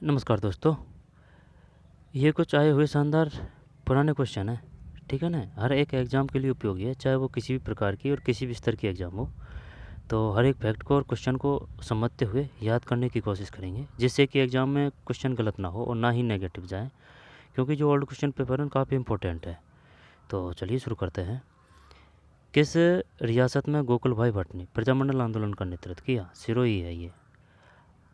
नमस्कार दोस्तों। ये कुछ आए हुए शानदार पुराने क्वेश्चन हैं, ठीक है ना। हर एक एग्ज़ाम के लिए उपयोगी है, चाहे वो किसी भी प्रकार की और किसी भी स्तर की एग्ज़ाम हो। तो हर एक फैक्ट को और क्वेश्चन को समझते हुए याद करने की कोशिश करेंगे, जिससे कि एग्ज़ाम में क्वेश्चन गलत ना हो और ना ही नेगेटिव जाए, क्योंकि जो ओल्ड क्वेश्चन पेपर है काफ़ी इंपॉर्टेंट है। तो चलिए शुरू करते हैं। किस रियासत में गोकुल भाई भट्ट ने प्रजामंडल आंदोलन का नेतृत्व किया? सिरोही है ये।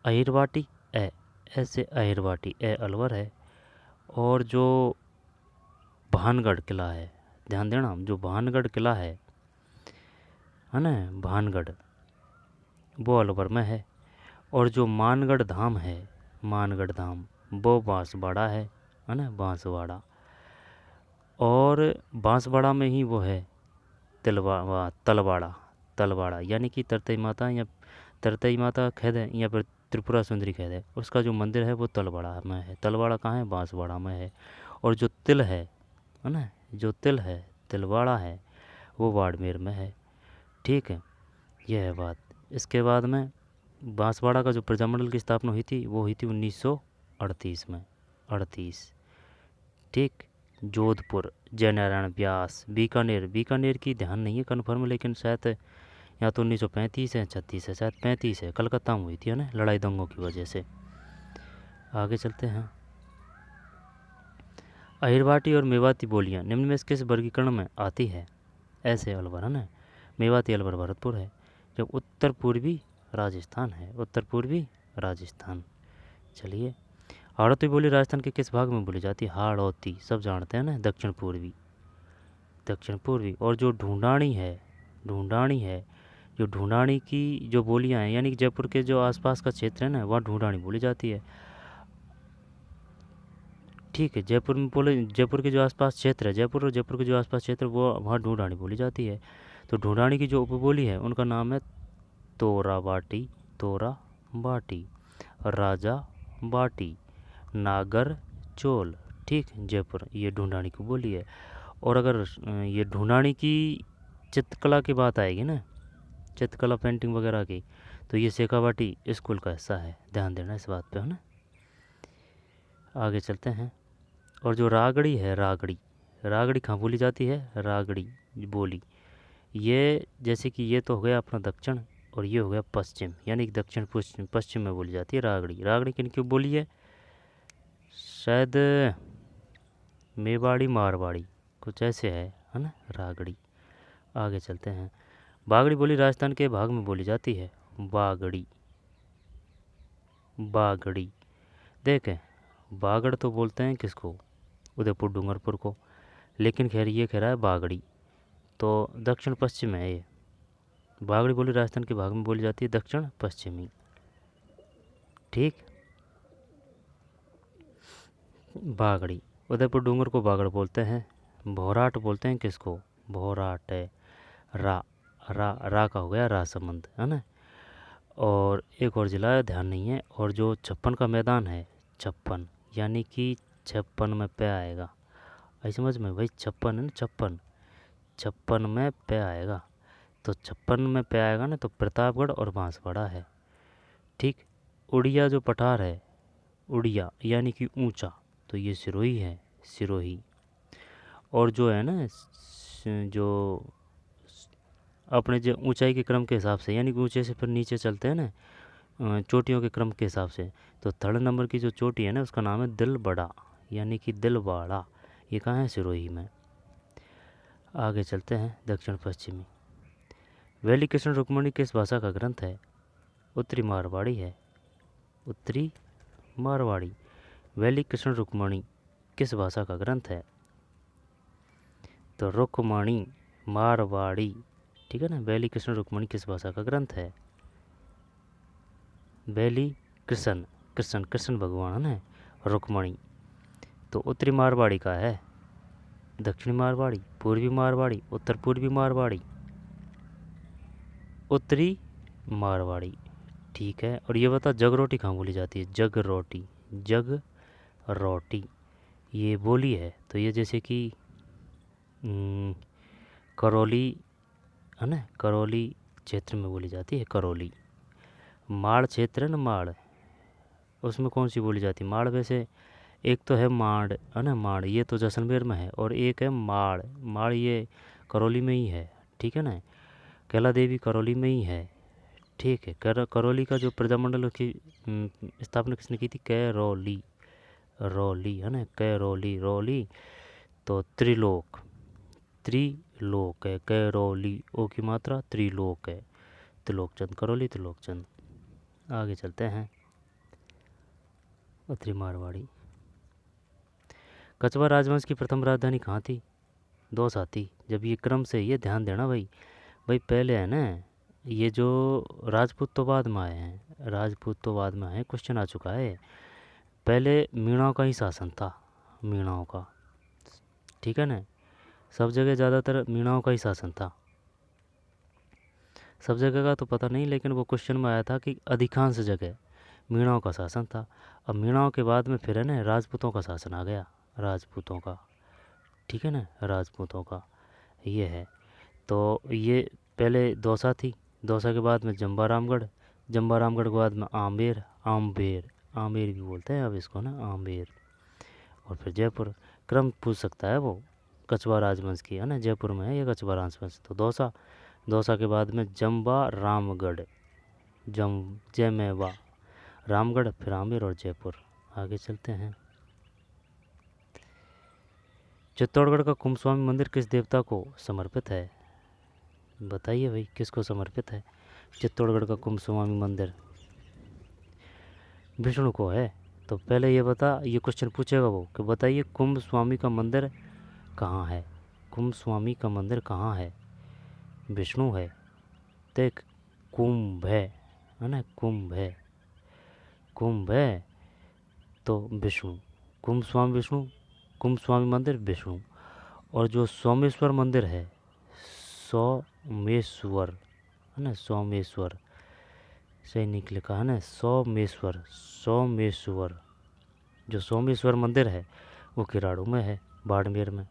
अहिरवाटी ए ऐसे अहिरवाटी ए अलवर है। और जो भानगढ़ किला है, ध्यान देना, जो भानगढ़ किला है ना, भानगढ़, वो अलवर में है। और जो मानगढ़ धाम है, मानगढ़ धाम, वो बांसवाड़ा है ना, बांसवाड़ा। और बांसवाड़ा में ही वो है तलवाड़ा, तलवाड़ा यानी कि तरतई माता, या तरतई माता खैद है, या फिर त्रिपुरा सुंदरी खैद है, उसका जो मंदिर है वो तलवाड़ा में है। तलवाड़ा कहाँ है? बांसवाड़ा में है। और जो तिल है ना, जो तिल है, तिलवाड़ा है, वो बाड़मेर में है। ठीक है, यह है बात। इसके बाद में बांसवाड़ा का जो प्रजामंडल की स्थापना हुई थी वो हुई थी 1938 में, 38। ठीक। जोधपुर, जयनारायण व्यास, बीकानेर, बीकानेर की ध्यान नहीं है कन्फर्म, लेकिन शायद या तो 1935 है, 36 है, शायद 35 है। कलकत्ता में हुई थी ना, लड़ाई दंगों की वजह से। आगे चलते हैं। अहिरवाटी और मेवाती बोलियाँ निम्न में से किस वर्गीकरण में आती है? ऐसे अलवर है ना, मेवाती अलवर भरतपुर है। जब उत्तर पूर्वी राजस्थान है, उत्तर पूर्वी राजस्थान। चलिए, हाड़ौती बोली राजस्थान के किस भाग में बोली जाती है? हाड़ौती सब जानते हैं ना, दक्षिण पूर्वी, दक्षिण पूर्वी। और जो ढूंढानी है, ढूंढानी है, जो ढूंढानी की जो बोलियां हैं, यानी कि जयपुर के जो आसपास का क्षेत्र है ना, वहाँ ढूंढानी बोली जाती है। ठीक है, जयपुर में बोले, जयपुर के जो आसपास क्षेत्र है, जयपुर और जयपुर के जो आसपास क्षेत्र, वो वहाँ ढूंढानी बोली जाती है। तो ढूंढानी की जो उपबोली है उनका नाम है तोरा बाटी, तोरा बाटी, राजा बाटी, नागर चोल। ठीक, जयपुर, ये ढूंढानी की बोली है। और अगर ये ढूंढानी की चित्रकला की बात आएगी ना, चित्रकला पेंटिंग वगैरह की, तो ये शेखावाटी स्कूल का हिस्सा है। ध्यान देना इस बात पे, है ना। आगे चलते हैं। और जो रागड़ी है, रागड़ी, रागड़ी कहाँ बोली जाती है? रागड़ी बोली, ये जैसे कि ये तो हो गया अपना दक्षिण, और ये हो गया पश्चिम, यानी कि दक्षिण पश्चिम, पश्चिम में बोली जाती है रागड़ी। रागड़ी किन की बोली है? शायद मेवाड़ी मारवाड़ी कुछ ऐसे है ना, रागड़ी। आगे चलते हैं। बागड़ी बोली राजस्थान के भाग में बोली जाती है? बागड़ी, बागड़ी। देखें, बागड़ तो बोलते हैं किसको? उदयपुर डूंगरपुर को, लेकिन खैर ये कह रहा है बागड़ी, तो दक्षिण पश्चिम है ये। बागड़ी बोली राजस्थान के भाग में बोली जाती है दक्षिण पश्चिमी। ठीक, बागड़ी। उदयपुर डूंगर को बागड़ बोलते हैं। भौराट बोलते हैं किसको? भौराट है, रा, रा का हो गया राजसमंद, है ना। और एक और ज़िला है, ध्यान नहीं है। और जो 56 का मैदान है, 56 यानी कि 56 में पे आएगा, आई समझ में भाई, 56 है ना, 56, 56 में पे आएगा। तो 56 में पे आएगा ना, तो प्रतापगढ़ और बांसवाड़ा है। ठीक। उड़िया जो पठार है, उड़िया यानी कि ऊंचा, तो ये सिरोही है, सिरोही। और जो है ना, जो अपने जो ऊंचाई के क्रम के हिसाब से, यानी कि ऊंचे से फिर नीचे चलते हैं ना, चोटियों के क्रम के हिसाब से, तो 3rd नंबर की जो चोटी है ना, उसका नाम है दिलबड़ा, यानी कि दिलवाड़ा। ये कहाँ है? सिरोही में। आगे चलते हैं। दक्षिण पश्चिमी। वैली कृष्ण रुक्मणी किस भाषा का ग्रंथ है? उत्तरी मारवाड़ी है, उत्तरी मारवाड़ी। वैली कृष्ण रुक्मणी किस भाषा का ग्रंथ है? तो रुक्मणी मारवाड़ी। ठीक है ना, वैली कृष्ण रुक्मणी किस भाषा का ग्रंथ है? वैली कृष्ण, कृष्ण, कृष्ण भगवान है, रुक्मणी तो उत्तरी मारवाड़ी का है। दक्षिणी मारवाड़ी, पूर्वी मारवाड़ी, उत्तर पूर्वी मारवाड़ी, उत्तरी मारवाड़ी। ठीक है। और ये बता, जग रोटी कहाँ बोली जाती है? जग रोटी, जग रोटी ये बोली है। तो ये जैसे कि करौली है ना, करौली क्षेत्र में बोली जाती है, करौली। माड़ क्षेत्र है ना, माड़, उसमें कौन सी बोली जाती है? माड़ में से एक तो है माड़, है ना, माड़, ये तो जैसलमेर में है, और एक है माड़, माड़ ये करौली में ही है, ठीक है ना। कैला देवी करौली में ही है, ठीक है। करौली का जो प्रजामंडल की स्थापना किसने की थी? कैरोली, रौली, है ना, कैरोली, रौली। तो त्रिलोक, त्रिलोक है कैरोली, ओ की मात्रा त्रिलोक है, त्रिलोकचंद करौली, त्रिलोकचंद। आगे चलते हैं। उत्तरी मारवाड़ी। कछवा राजवंश की प्रथम राजधानी कहाँ थी? दौसा थी। जब ये क्रम से, ये ध्यान देना भाई, भाई पहले है ना, ये जो राजपूत तो बाद में आए हैं, राजपूत तो बाद में आए, क्वेश्चन आ चुका है। पहले मीणाओं का ही शासन था, मीणाओं का, ठीक है ना। सब जगह ज़्यादातर मीणाओं का ही शासन था, सब जगह का तो पता नहीं, लेकिन वो क्वेश्चन में आया था कि अधिकांश जगह मीणाओं का शासन था। अब मीणाओं के बाद में फिर है ना राजपूतों का शासन आ गया, राजपूतों का, ठीक है ना, राजपूतों का ये है। तो ये पहले दौसा थी, दौसा के बाद में जंबारामगढ़, जंबारामगढ़ के बाद में आमेर, आमेर, आमेर भी बोलते हैं अब इसको ना, आमेर, और फिर जयपुर। क्रम पूछ सकता है वो, कछवा राजवंश की, है ना, जयपुर में है ये कछवा राजवंश। तो दौसा, दौसा के बाद में जम्बा रामगढ़, जयमेवा, रामगढ़, फिर आमेर और जयपुर। आगे चलते हैं। चित्तौड़गढ़ का कुंभस्वामी मंदिर किस देवता को समर्पित है? बताइए भाई, किसको समर्पित है चित्तौड़गढ़ का कुंभस्वामी मंदिर? विष्णु को है। तो पहले ये बता, ये क्वेश्चन पूछेगा वो कि बताइए कुंभस्वामी का मंदिर कहाँ है? कुंभस्वामी का मंदिर कहाँ है? विष्णु है, देख, कुंभ है ना, कुंभ है, कुंभ है, तो विष्णु, कुंभस्वामी विष्णु, कुंभस्वामी मंदिर विष्णु। और जो सोमेश्वर मंदिर है, सोमेश्वर, है ना, सोमेश्वर, सही निकले कहा ना, सोमेश्वर, सोमेश्वर, जो सोमेश्वर मंदिर है वो किराड़ू में है, बाड़मेर में।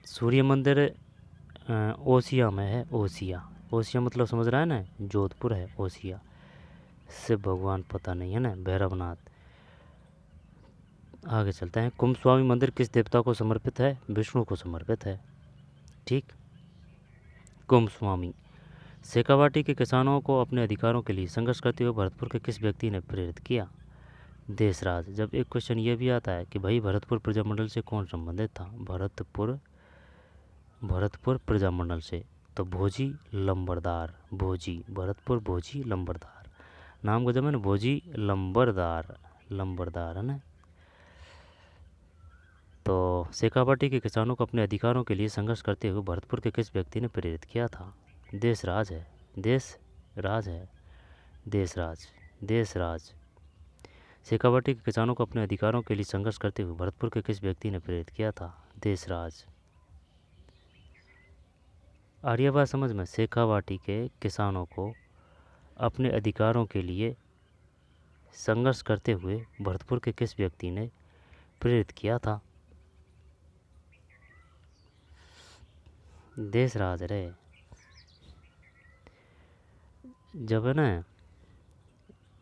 सूर्य मंदिर ओसिया में है, ओसिया, ओसिया मतलब समझ रहा है ना, जोधपुर है ओसिया, शिव भगवान पता नहीं है ना, भैरवनाथ। आगे चलते हैं। कुंभस्वामी मंदिर किस देवता को समर्पित है? विष्णु को समर्पित है, ठीक। कुंभस्वामी। शेखावाटी के किसानों को अपने अधिकारों के लिए संघर्ष करते हुए भरतपुर के किस व्यक्ति ने प्रेरित किया? देशराज। जब एक क्वेश्चन ये भी आता है कि भाई भरतपुर प्रजामंडल से कौन संबंधित था? भरतपुर, भरतपुर प्रजामंडल से तो भोजी लंबरदार, भोजी, भरतपुर भोजी लंबरदार, नाम का जब है ना, भोजी लंबरदार, लंबरदार, है ना। तो शेखावाटी के किसानों को अपने अधिकारों के लिए संघर्ष करते हुए भरतपुर के किस व्यक्ति ने प्रेरित किया था? देशराज है, देशराज है, देशराज, देशराज। शेखावाटी के किसानों को अपने अधिकारों के लिए संघर्ष करते हुए भरतपुर के किस व्यक्ति ने प्रेरित किया था? देशराज। और यह बात समझ में, शेखावाटी के किसानों को अपने अधिकारों के लिए संघर्ष करते हुए भरतपुर के किस व्यक्ति ने प्रेरित किया था? देशराज रे। जब है ना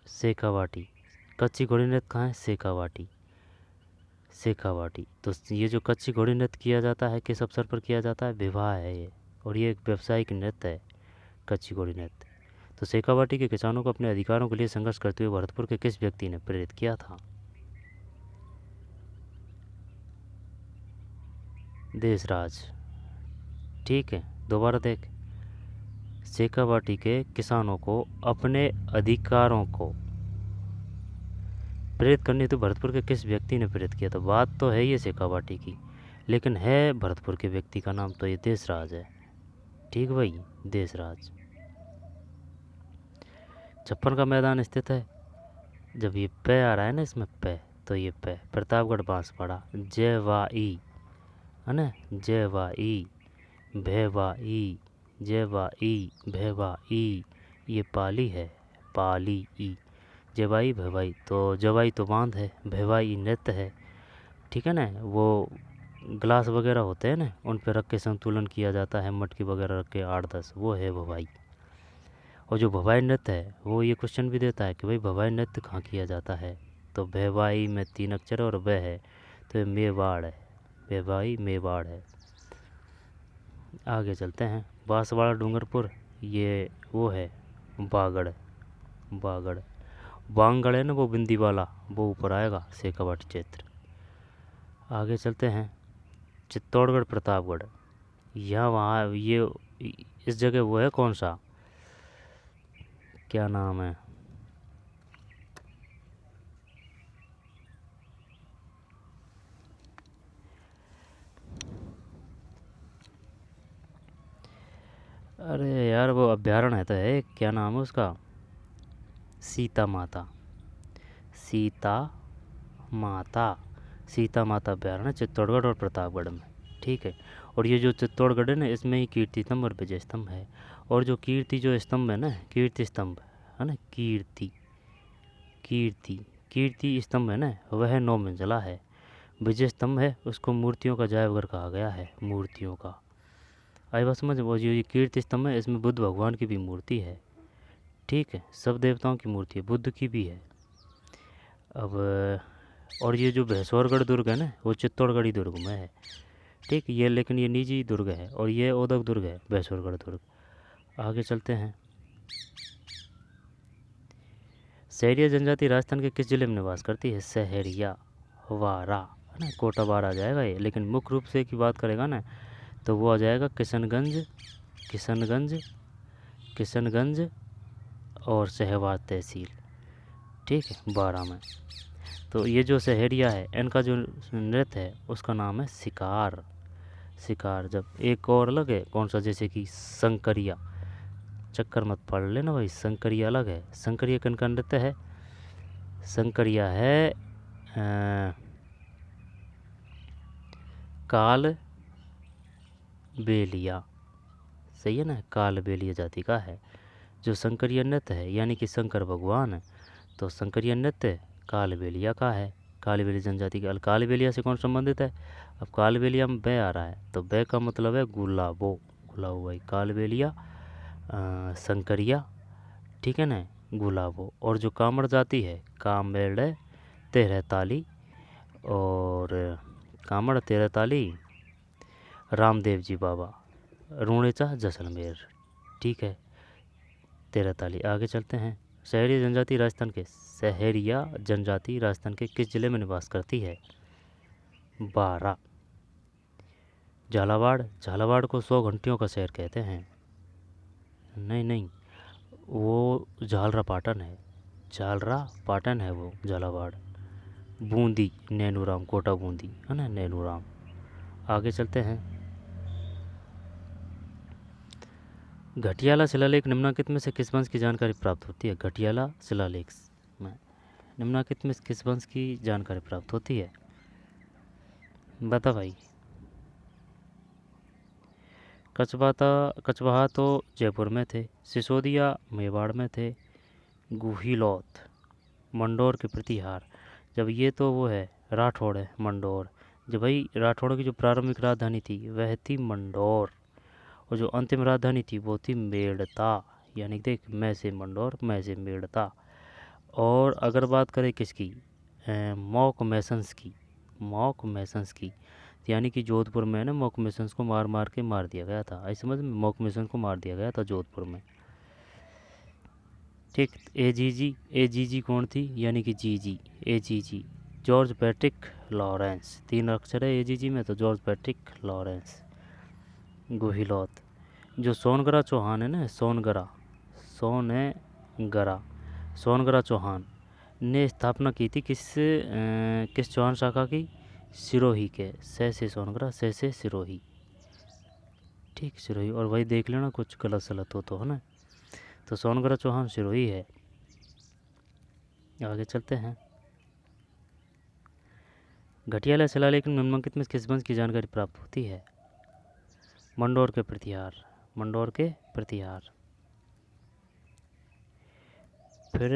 शेखावाटी, कच्ची घोड़ी नृत्य कहाँ है? शेखावाटी, शेखावाटी। तो ये जो कच्ची घोड़ी नृत्य किया जाता है किस अवसर पर किया जाता है? विवाह है ये, और ये एक व्यावसायिक नृत्य है, कच्ची घोड़ी नृत्य। तो शेखावाटी के किसानों को अपने अधिकारों के लिए संघर्ष करते हुए भरतपुर के किस व्यक्ति ने प्रेरित किया था? देशराज, ठीक है। दोबारा देख, शेखावाटी के किसानों को अपने अधिकारों को प्रेरित करने तो भरतपुर के किस व्यक्ति ने प्रेरित किया था? बात तो है ये शेखावाटी की, लेकिन है भरतपुर के व्यक्ति का नाम तो ये देशराज है, ठीक भाई, देशराज। छप्पन का मैदान स्थित है, जब ये पे आ रहा है ना इसमें पे, तो ये पे प्रतापगढ़ बांसवाड़ा, जयवाई, है ना, जयवाई, भैवाई, जयवाई, भैवाई, ये पाली है, पाली ई, जवाई भवाई, तो जवाई तो बांध है, भवाई नृत्य है, ठीक है ना। वो ग्लास वगैरह होते हैं ना, उन पर रख के संतुलन किया जाता है, मटकी वगैरह रख के 8-10, वो है भवाई। और जो भवाई नृत्य है वो ये क्वेश्चन भी देता है कि भाई भवाई नृत्य कहाँ किया जाता है, तो भवाई में 3 अक्षर और वह है, तो ये मेवाड़ है, भवाई मेवाड़ है। आगे चलते हैं, बांसवाड़ा डूंगरपुर, ये वो है बागड़, बागड़ बांगड़ है ना वो बिंदी वाला, वो ऊपर आएगा शेखावाटी क्षेत्र। आगे चलते हैं, चित्तौड़गढ़ प्रतापगढ़, यहाँ वहाँ ये इस जगह वो है कौन सा, क्या नाम है, अरे यार वो अभ्यारण्य है तो है, क्या नाम है उसका, सीता माता, सीता माता, सीता माता अभ्यारण्य चित्तौड़गढ़ और प्रतापगढ़ में। ठीक है, और ये जो चित्तौड़गढ़ है ना इसमें ही कीर्ति स्तंभ और विजय स्तंभ है। और जो कीर्ति जो स्तंभ है ना, कीर्ति स्तंभ है ना, कीर्ति कीर्ति कीर्ति स्तंभ है ना वह 9 मंजिला है। विजय स्तंभ है उसको मूर्तियों का जायघर कहा गया है, मूर्तियों का। आई बात समझ। वो जो ये कीर्ति स्तंभ है इसमें बुद्ध भगवान की भी मूर्ति है। ठीक है, सब देवताओं की मूर्ति है, बुद्ध की भी है। अब और ये जो भैंसवारगढ़ दुर्ग है ना वो चित्तौड़गढ़ी दुर्ग में है। ठीक, ये लेकिन ये निजी दुर्ग है और ये ओदक दुर्ग है, भैंसवारगढ़ दुर्ग। आगे चलते हैं, सहरिया जनजाति राजस्थान के किस जिले में निवास करती है, सहरिया वारा है ना, कोटा बार आ जाएगा ये, लेकिन मुख्य रूप से की बात करेगा ना तो वो आ जाएगा किशनगंज, किशनगंज, किशनगंज और सहवाज तहसील। ठीक है, 12 में। तो ये जो सहरिया है इनका जो नृत्य है उसका नाम है शिकार, शिकार। जब एक और अलग है कौन सा, जैसे कि शंकरिया, चक्कर मत पढ़ लेना भाई, शंकरिया अलग है। शंकरिया किन का नृत्य है, शंकरिया है काल बेलिया, सही है ना, काल बेलिया जाति का है जो शंकरिया नृत्य है, यानी कि शंकर भगवान है। तो शंकरिया नृत्य कालबेलिया का है, कालबेलिया जनजाति का। कालबेलिया से कौन संबंधित है, अब कालबेलिया में बै आ रहा है तो बै का मतलब है गुलाबो, गुलाबो भाई, कालबेलिया शंकरिया, ठीक है ना, गुलाबो। और जो कामड़ जाति है कामेड़ तेरहताली, और कामड़ तेरहताली रामदेव जी बाबा, रूणेचा जैसलमेर। ठीक है, तेरहताली। आगे चलते हैं, सहरिया जनजाति राजस्थान के, सहरिया जनजाति राजस्थान के किस जिले में निवास करती है, 12। झालावाड़, झालावाड़ को 100 घंटियों का शहर कहते हैं, नहीं नहीं वो झालरा पाटन है, झालरा पाटन है वो झालावाड़। बूंदी नैनूराम, कोटा बूंदी है ना, नैनूराम। आगे चलते हैं, घटियाला शिलालेख निम्नलिखित में से किस वंश की जानकारी प्राप्त होती है, घटियाला शिलालेख में निम्नलिखित में किस वंश की जानकारी प्राप्त होती है, बता भाई। कचवाहा तो जयपुर में थे, सिसोदिया मेवाड़ में थे, गुहिलौत मंडोर के प्रतिहार, जब ये तो वो है राठौड़ है मंडोर, जब भाई राठौड़ की जो प्रारंभिक राजधानी थी वह थी मंडोर, और जो अंतिम राजधानी थी वो थी मेड़ता, यानी देख मैं से मंडोर मैं से मेड़ता। और अगर बात करें किसकी, मॉक मैसन्स की, मॉक मैसन्स की, यानी कि जोधपुर में ना मॉक मैसन्स को मार के मार दिया गया था, ऐसे समझ में, मॉक मैसन को मार दिया गया था जोधपुर में। ठीक, एजीजी कौन थी, यानी कि जीजी, एजीजी जॉर्ज पैट्रिक लॉरेंस, 3 अक्षर है एजीजी में तो जॉर्ज पैट्रिक लॉरेंस। गुहिलौत, जो सोनगरा चौहान है ना, सोनगरा सोनगरा चौहान ने स्थापना की थी किस चौहान शाखा की, सिरोही के, से सोनगरा से सिरोही। ठीक, सिरोही। और वही देख लेना कुछ गलत सलत हो तो, है ना, तो सोनगरा चौहान सिरोही है। आगे चलते हैं, घटियाला शिलालेख में निम्नलिखित में किस वंश की जानकारी प्राप्त होती है, मंडोर के प्रतिहार, मंडोर के प्रतिहार। फिर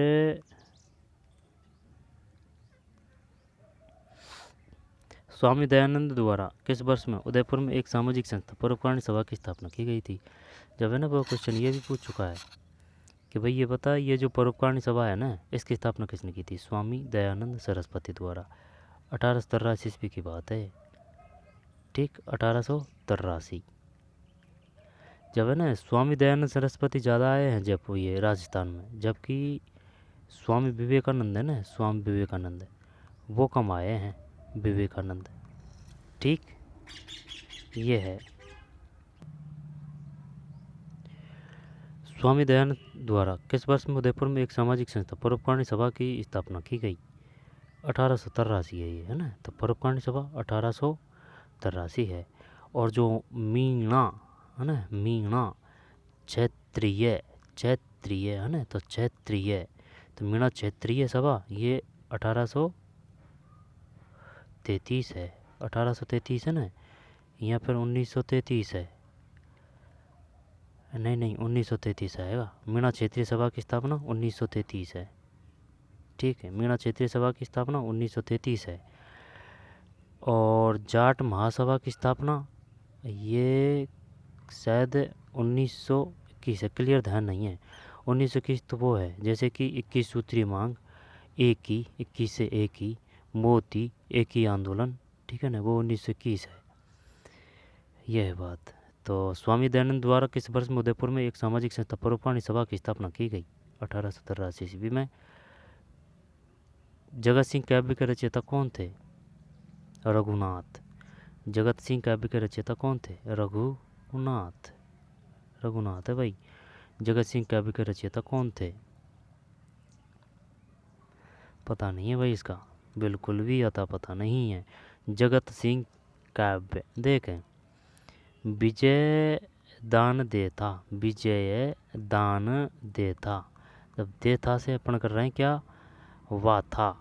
स्वामी दयानंद द्वारा किस वर्ष में उदयपुर में एक सामाजिक संस्था परोपकारी सभा की स्थापना की गई थी, जब है ना वो क्वेश्चन ये भी पूछ चुका है कि भाई ये बता, ये जो परोपकारिणी सभा है ना, इसकी स्थापना किसने की थी? स्वामी दयानंद सरस्वती द्वारा। 1883 ईस्वी की बात है, ठीक, 1883। जब है ना स्वामी दयानंद सरस्वती ज़्यादा आए हैं जब ये राजस्थान में, जबकि स्वामी विवेकानंद है ना, स्वामी विवेकानंद वो कम आए हैं, विवेकानंद, ठीक, ये है। स्वामी दयानंद द्वारा किस वर्ष में उदयपुर में एक सामाजिक संस्था परोपकारिणी सभा की स्थापना की गई? 1883 है ये, है ना। तो परोपकारिणी सभा 1883 है। और जो मीणा है ना, मीणा क्षेत्रीय, क्षेत्रीय है ना, तो क्षेत्रीय, तो मीणा क्षेत्रीय सभा ये 1833 है, 1833 है ना, या फिर 1933 है, नहीं 1933 आएगा। मीणा क्षेत्रीय सभा की स्थापना 1933 है, ठीक है। मीणा क्षेत्रीय सभा की स्थापना 1933 है। और जाट महासभा की स्थापना ये शायद 1921 है, क्लियर ध्यान नहीं है। 1921 तो वो है जैसे कि 21 सूत्रीय मांग, एक ही 21 से एक ही, मोती, एक ही आंदोलन, ठीक है ना, वो 1921 है, यह है बात। तो स्वामी दयानंद द्वारा किस वर्ष में उदयपुर में एक सामाजिक संस्था परोपकारिणी सभा की स्थापना की गई? 1883 ईस्वी में। जगत सिंह काव्य के रचयिता कौन थे? रघुनाथ। जगत सिंह काव्य के रचयिता कौन थे? रघुनाथ, रघुनाथ है भाई। जगत सिंह काव्य के रचयिता कौन थे? पता नहीं है भाई, इसका बिल्कुल भी अता पता नहीं है। जगत सिंह काव्य, देखें, विजय दान देता, विजय दान देता, जब देता से अपन कर रहे हैं क्या? वाथा,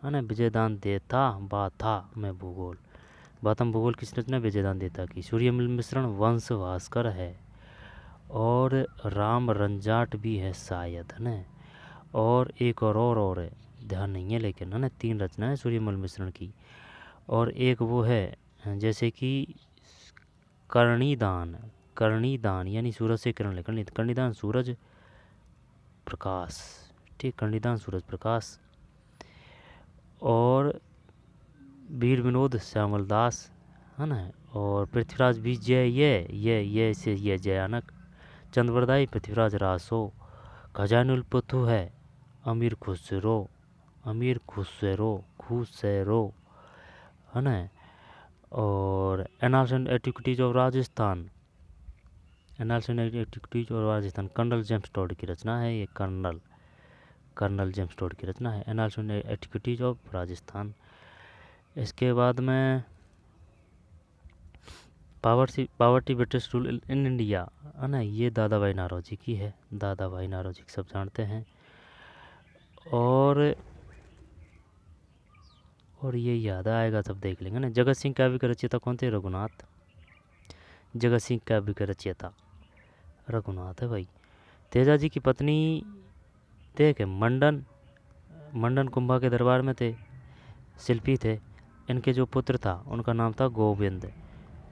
है ना, विजय दान देता, वाथा में भूगोल, बातम भूगोल किस रचना? विजय दान देता की। सूर्यमल मिश्रण वंश भास्कर है, और राम रंजाट भी है शायद, है ना। और एक और है, ध्यान नहीं है लेकिन, है ना, 3 रचना है सूर्यमल मिश्रण की। और एक वो है जैसे कि कर्णीदान, कर्णीदान यानी सूरज से किरण लेकर, कर्णीदान सूरज प्रकाश, ठीक, कर्णीदान सूरज प्रकाश। और वीर विनोद श्यामल दास, है ना। और पृथ्वीराज विजय, ये से ये जयानक। चंद्रवरदाई पृथ्वीराज रासो। खजानुल पुथु है अमीर खुसरो, अमीर खुसरो, खुसरो, है ना। और annals and antiquities of Rajasthan, annals and antiquities of Rajasthan colonel James Tod की रचना है ये, कर्नल जेम्स टॉड की रचना है annals and antiquities of Rajasthan. इसके बाद में poverty British rule in India, है ना, ये दादा भाई नारोजी की है, दादा भाई नारोजी सब जानते हैं। और ये याद आएगा, सब देख लेंगे ना। जगत सिंह काव्य के रचयिता कौन थे? रघुनाथ। जगत सिंह काव्य के रचयिता रघुनाथ है भाई। तेजाजी की पत्नी, देखे, मंडन कुंभा के दरबार में थे, शिल्पी थे। इनके जो पुत्र था उनका नाम था गोविंद।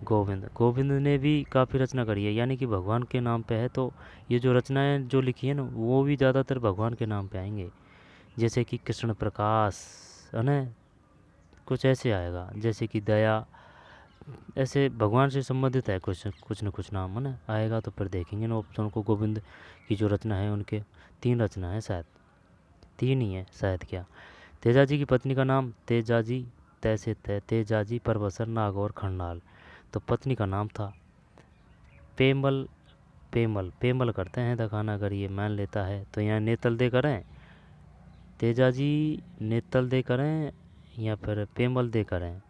गोविंद ने भी काफ़ी रचना करी है, यानी कि भगवान के नाम पे है। तो ये जो रचनाएं जो लिखी है ना, वो भी ज़्यादातर भगवान के नाम पे आएंगे, जैसे कि कृष्ण प्रकाश, है ना, कुछ ऐसे आएगा, जैसे कि दया, ऐसे भगवान से संबंधित है कुछ न कुछ नाम, है ना, आएगा। तो फिर देखेंगे ना ऑप्शन को। गोविंद की जो रचना है, उनके 3 रचना है शायद, 3 ही है शायद क्या। तेजाजी की पत्नी का नाम तेजाजी, तैसे तेजाजी परबसर नागौर खंडाल। तो पत्नी का नाम था पेमल, पेमल करते हैं दिखाना, अगर ये मान लेता है तो। यहाँ नेतल दे करें, तेजाजी नेतल दे करें, या फिर पेमल दे करें,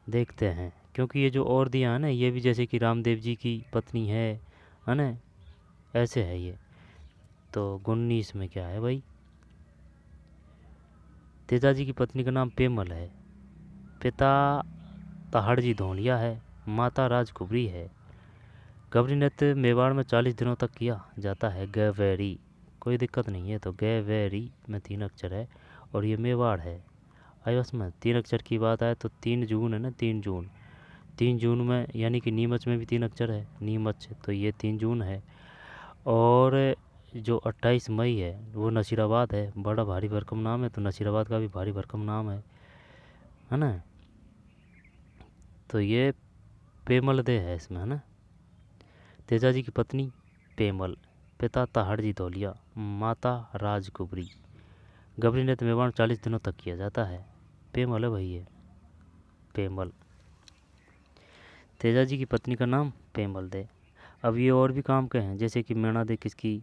देखते हैं। क्योंकि ये जो और दिया है ना, ये भी जैसे कि रामदेव जी की पत्नी है ना, ऐसे है ये। तो 19 में क्या है भाई? तेजाजी की पत्नी का नाम पेमल है, पिता तहाड़जी धोलिया है, माता राजकुबरी है। गबरी नृत्य मेवाड़ में 40 दिनों तक किया जाता है। गैवेरी, कोई दिक्कत नहीं है। तो गैवेरी में 3 अक्षर है, और ये मेवाड़ है। आई बस में 3 अक्षर की बात आए तो 3 जून है ना, 3 जून में, यानी कि नीमच में भी 3 अक्षर है, नीमच, तो ये 3 जून है। और जो 28 मई है वो नसीराबाद है, बड़ा भारी भरकम नाम है, तो नसीराबाद का भी भारी भरकम नाम है ना। तो ये पेमल दे है इसमें, है ना। तेजाजी की पत्नी पेमल, पिता ताहड़जी धौलिया, माता राजकुबरी। गबरी ने मेवाड़ 40 दिनों तक किया जाता है। पेमल है भाई ये, पेमल। तेजाजी की पत्नी का नाम पेमल दे। अब ये और भी काम के हैं, जैसे कि मैणा दे किसकी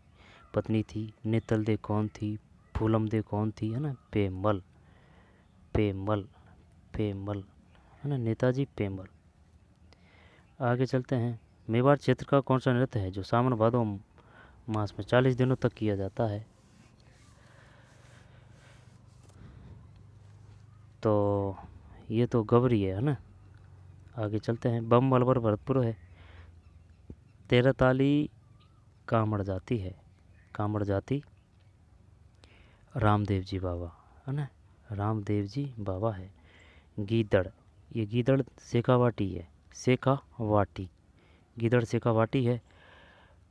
पत्नी थी, नेतल दे कौन थी, फूलम दे कौन थी, है ना। पेमल, पेमल, पेमल, है ना। नेताजी पेमल। आगे चलते हैं। मेवाड़ क्षेत्र का कौन सा नृत्य है जो सावन भादो मास में 40 दिनों तक किया जाता है? तो ये तो गबरी है ना। आगे चलते हैं। बम अलवर भरतपुर है। तेरह ताली कामड़ जाती है, कामड़ जाती रामदेव जी बाबा, है ना। रामदेव जी बाबा है। गीदड़, ये गीदड़ सेकावाटी है, सेकावाटी, गीदड़ सेकावाटी है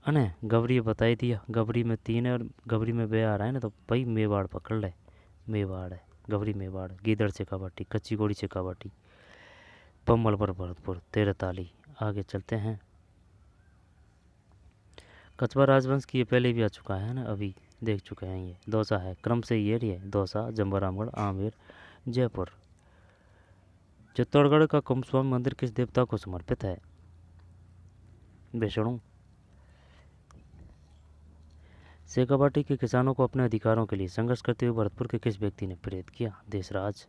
ना। गबरी बता ही दिया, गबरी में 3 है और गबरी में बे आ रहा है ना, तो भाई मेवाड़ पकड़ ले, मेवाड़ है, गबरी मेवाड़, गीदड़ सेकावाटी, कच्ची घोड़ी सेकावाटी, पम्मल पर भरतपुर, 13 ताली। आगे चलते हैं। कछवा राजवंश की ये पहले भी आ चुका है ना, अभी देख चुके हैं। ये दौसा है, क्रम से ये रही है, दौसा, जम्बरामगढ़, आमेर, जयपुर। चित्तौड़गढ़ का कुंभस्वामी मंदिर किस देवता को समर्पित है? विष्णु। सेकावाटी के किसानों को अपने अधिकारों के लिए संघर्ष करते हुए भरतपुर के किस व्यक्ति ने प्रेरित किया? देशराज।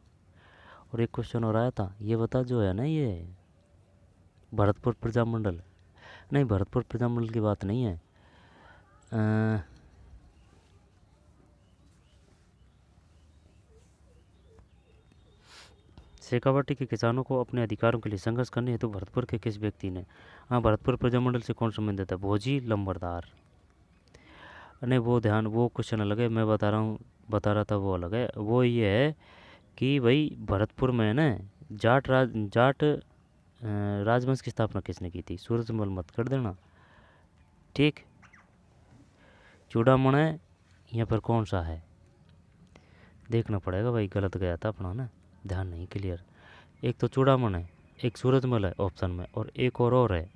और एक क्वेश्चन और आया था, ये बता, जो है ना ये भरतपुर प्रजामंडल, नहीं भरतपुर प्रजामंडल की बात नहीं है, शेखावाटी के किसानों को अपने अधिकारों के लिए संघर्ष करने हेतु भरतपुर के किस व्यक्ति ने, हाँ भरतपुर प्रजामंडल से कौन संबंधित है? भोजी लंबरदार। नहीं वो ध्यान, वो क्वेश्चन अलग है, मैं बता रहा था वो अलग है। वो ये है कि भाई भरतपुर में ना जाट राजवंश की स्थापना किसने की थी? सूरजमल मत कर देना, ठीक। चूड़ामण है यहाँ पर कौन सा है देखना पड़ेगा भाई, गलत गया था अपना ना, ध्यान नहीं क्लियर। एक तो चूड़ामण है, एक सूरजमल है ऑप्शन में, और एक और है,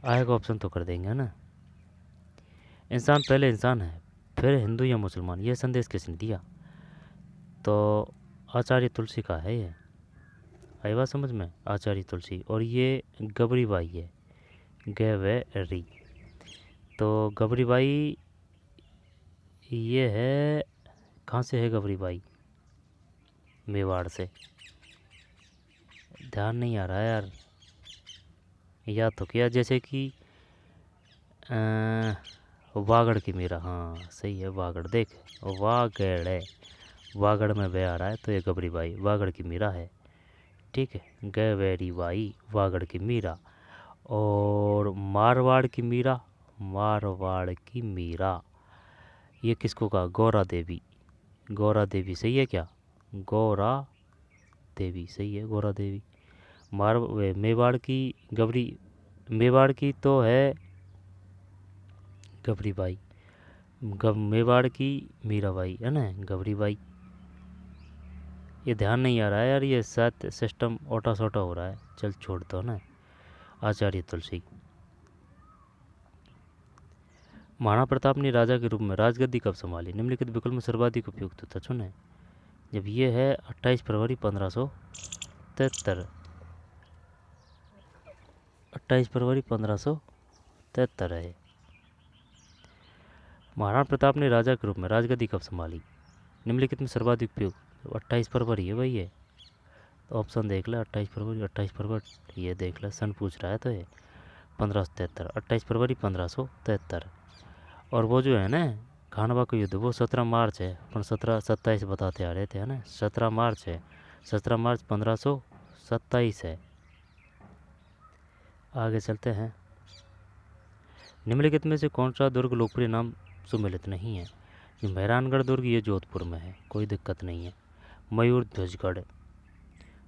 आएगा ऑप्शन तो कर देंगे ना। इंसान पहले इंसान है, फिर हिंदू या मुसलमान, यह संदेश किसने दिया? तो आचार्य तुलसी का है ये, आई बात समझ में, आचार्य तुलसी। और ये गबरी बाई है, गैवरी। तो गबरी बाई ये है, कहाँ से है गबरी बाई? मेवाड़ से। ध्यान नहीं आ रहा है यार, याद तो किया, जैसे कि वागड़ की मीरा, हाँ सही है, वागड़, देख वागड़ है, वागड़ में बह आ रहा है, तो ये गबरी बाई वागड़ की मीरा है, ठीक है। गैवेरी बाई वागड़ की मीरा। और मारवाड़ की मीरा, मारवाड़ की मीरा, ये किसको कहा? गौरा देवी, गौरा देवी सही है क्या? गौरा देवी सही है, गौरा देवी। मेवाड़ की गबरी, मेवाड़ की तो है गबरी बाई, मेवाड़ की मीराबाई है ना, गबरी बाई। ये ध्यान नहीं आ रहा है यार, ये शायद सिस्टम ओटा सोटा हो रहा है, चल छोड़ दो ना। आचार्य तुलसी। महाराणा प्रताप ने राजा के रूप में राजगद्दी कब संभाली? निम्नलिखित विकल्प में सर्वाधिक उपयुक्त था चुने। जब ये है 28 फरवरी 1573, 28 फरवरी 1573 है। महाराणा प्रताप ने राजा के रूप में राजगद्दी कब संभाली? निम्नलिखित में सर्वाधिक उपयुक्त 28 फरवरी है भाई ये, तो ऑप्शन देख ले, 28 फरवरी, 28 फरवरी, ये देख ले, सन पूछ रहा है तो ये 1573, 28 फरवरी 1573। और वो जो है ना खानवा का युद्ध, वो 17 मार्च है, अपन 17-27 बताते आ रहे थे, है ना, 17 मार्च है, 17 मार्च 1527 है। आगे चलते हैं। निम्नलिखित में से कौन सा दुर्ग लोकप्रिय नाम सुमेलित नहीं है? ये मेहरानगढ़ दुर्ग, ये जोधपुर में है, कोई दिक्कत नहीं है। मयूर ध्वजगढ़,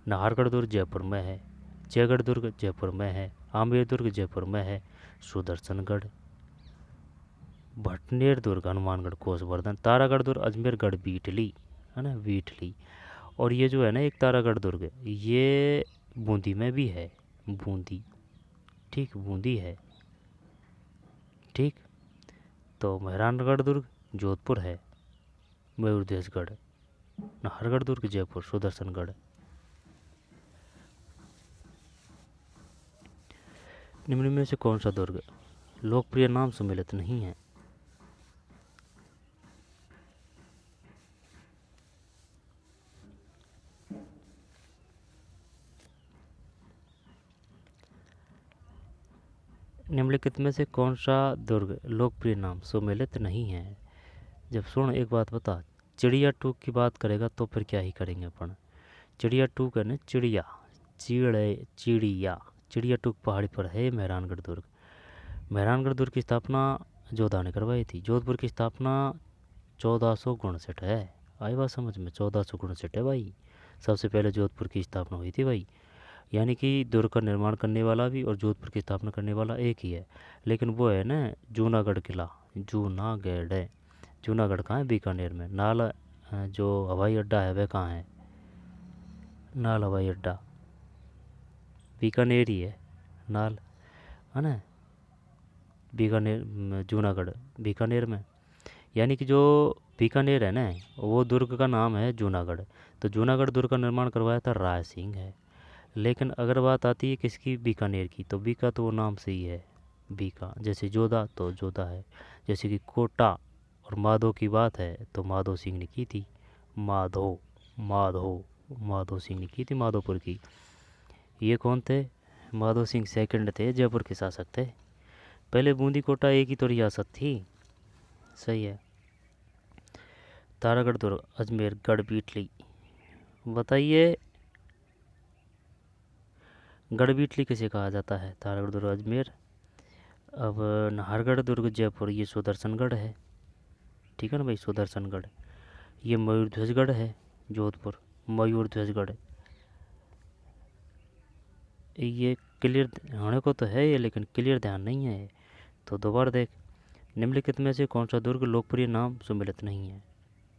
नाहरगढ़ दुर्ग जयपुर में है, जयगढ़ दुर्ग जयपुर में है, आमेर दुर्ग जयपुर में है, सुदर्शनगढ़ भटनेर दुर्ग, हनुमानगढ़, कोसवर्धन, तारागढ़ दुर्ग, अजमेरगढ़, बीटली, है ना, बीटली। और ये जो है ना एक तारागढ़ दुर्ग, ये बूंदी में भी है, बूंदी, ठीक, बूंदी है, ठीक। तो मेहरानगढ़ दुर्ग जोधपुर है, मयूरध्वजगढ़, नाहरगढ़ दुर्ग जयपुर, सुदर्शनगढ़। निम्न में से कौन सा दुर्ग लोकप्रिय नाम सम्मिलित नहीं है? निम्नलिखित में से कौन सा दुर्ग लोकप्रिय नाम सम्मिलित नहीं है? जब सुन एक बात बता, चिड़िया टूक की बात करेगा तो फिर क्या ही करेंगे अपन। चिड़िया टूक है ना, चिड़िया, चिड़िया, चिड़िया टूक पहाड़ी पर है मेहरानगढ़ दुर्ग। मेहरानगढ़ दुर्ग की स्थापना जोधा ने करवाई थी। जोधपुर की स्थापना 1459 है। आई बात समझ में? 1459 है भाई, सबसे पहले जोधपुर की स्थापना हुई थी भाई। यानी कि दुर्ग का निर्माण करने वाला भी और जोधपुर की स्थापना करने वाला एक ही है, लेकिन वो है ना जूनागढ़ किला, जूनागढ़ है। जूनागढ़ कहाँ है? बीकानेर में। नाल जो हवाई अड्डा है वह कहाँ है? नाल हवाई अड्डा बीकानेर ही है, नाल, है ना, बीकानेर, जूनागढ़ बीकानेर में। यानी कि जो बीकानेर है ना, वो दुर्ग का नाम है जूनागढ़। तो जूनागढ़ दुर्ग का निर्माण करवाया था राय सिंह है। लेकिन अगर बात आती है किसकी? बीकानेर की, तो बीका तो वो नाम से ही है, बीका। जैसे जोधा तो जोधा है। जैसे कि कोटा और माधो की बात है तो माधो सिंह ने की थी, माधो, माधो, माधो सिंह ने की थी माधोपुर की। ये कौन थे? माधो सिंह सेकंड थे, जयपुर के शासक थे। पहले बूंदी कोटा एक ही तो रियासत थी। सही है। तारागढ़ दुर्ग, अजमेर, गढ़ बीटली, बताइए गढ़ बीटली किसे कहा जाता है? तारागढ़ दुर्ग, अजमेर। अब नाहरगढ़ दुर्ग जयपुर, ये सुदर्शनगढ़ है, ठीक है ना भाई, सुदर्शनगढ़। ये मयूरध्वजगढ़ है जोधपुर, मयूरध्वजगढ़। ये क्लियर होने को तो है ये, लेकिन क्लियर ध्यान नहीं है, तो दोबारा देख। निम्नलिखित में से कौन सा दुर्ग लोकप्रिय नाम सम्मिलित नहीं है?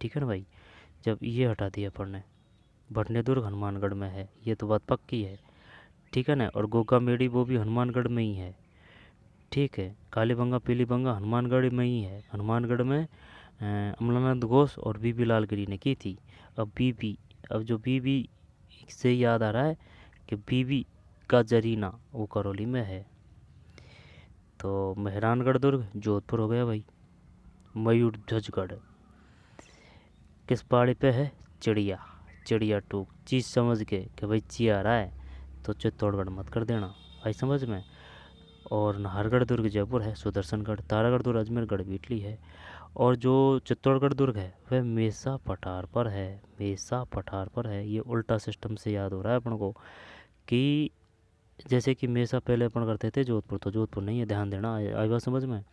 ठीक है ना भाई। जब ये हटा दिया अपन ने, भटने दुर्ग हनुमानगढ़ में है, ये तो बात पक्की है, ठीक है ना। और गोगा मेड़ी वो भी हनुमानगढ़ में ही है, ठीक है। कालीबंगा पीलीबंगा हनुमानगढ़ में ही है। हनुमानगढ़ में अमलानंद घोष और बीबी लालगिरी ने की थी। अब जो बीबी से याद आ रहा है कि बीबी का जरीना वो करौली में है। तो मेहरानगढ़ दुर्ग जोधपुर हो गया भाई। मयूरध्वजगढ़ किस पहाड़ी पे है? चिड़िया, चिड़िया टूक। चीज़ समझ के कि भाई ची आ रहा है तो चित्तौड़गढ़ मत कर देना, भाई समझ में। और नाहरगढ़ दुर्ग जयपुर है, सुदर्शनगढ़। तारागढ़ दुर्ग अजमेरगढ़ बीटली है। और जो चित्तौड़गढ़ दुर्ग है वह मेसा पठार पर है, मेसा पठार पर है। ये उल्टा सिस्टम से याद हो रहा है अपन को कि जैसे कि मेसा पहले अपन करते थे जोधपुर, तो जोधपुर नहीं है, ध्यान देना। आई बात समझ में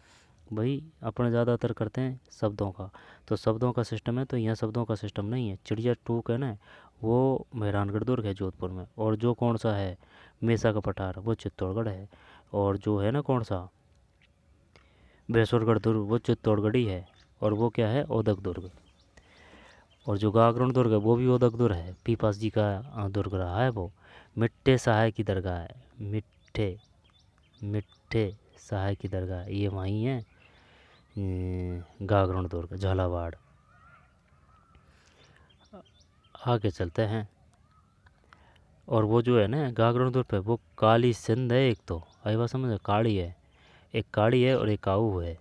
भाई। अपन ज़्यादातर करते हैं शब्दों का, तो शब्दों का सिस्टम है, तो यहाँ शब्दों का सिस्टम नहीं है। चिड़िया टूक है ना, वो मेहरानगढ़ दुर्ग है जोधपुर में। और जो कौन सा है मेसा का पठार, वो चित्तौड़गढ़ है। और जो है ना कौन सा भैंसुरगढ़ दुर्ग, वो चित्तौड़गढ़ ही है। और वो क्या है? ओदक दुर्ग। और जो गागरण दुर्ग है वो भी ओदक दुर्ग है, पीपास जी का दुर्ग रहा है वो। मिट्टे सहाय की दरगाह है, मिट्टे, मिट्टे सहाय की दरगाह, ये वहीं है गागरण दुर्ग, झालावाड़। आगे चलते हैं। और वो जो है ना गागरण दुर्ग पे, वो काली सिंध है एक तो, आई बात समझ, काली है, एक काली है और एक आहू है,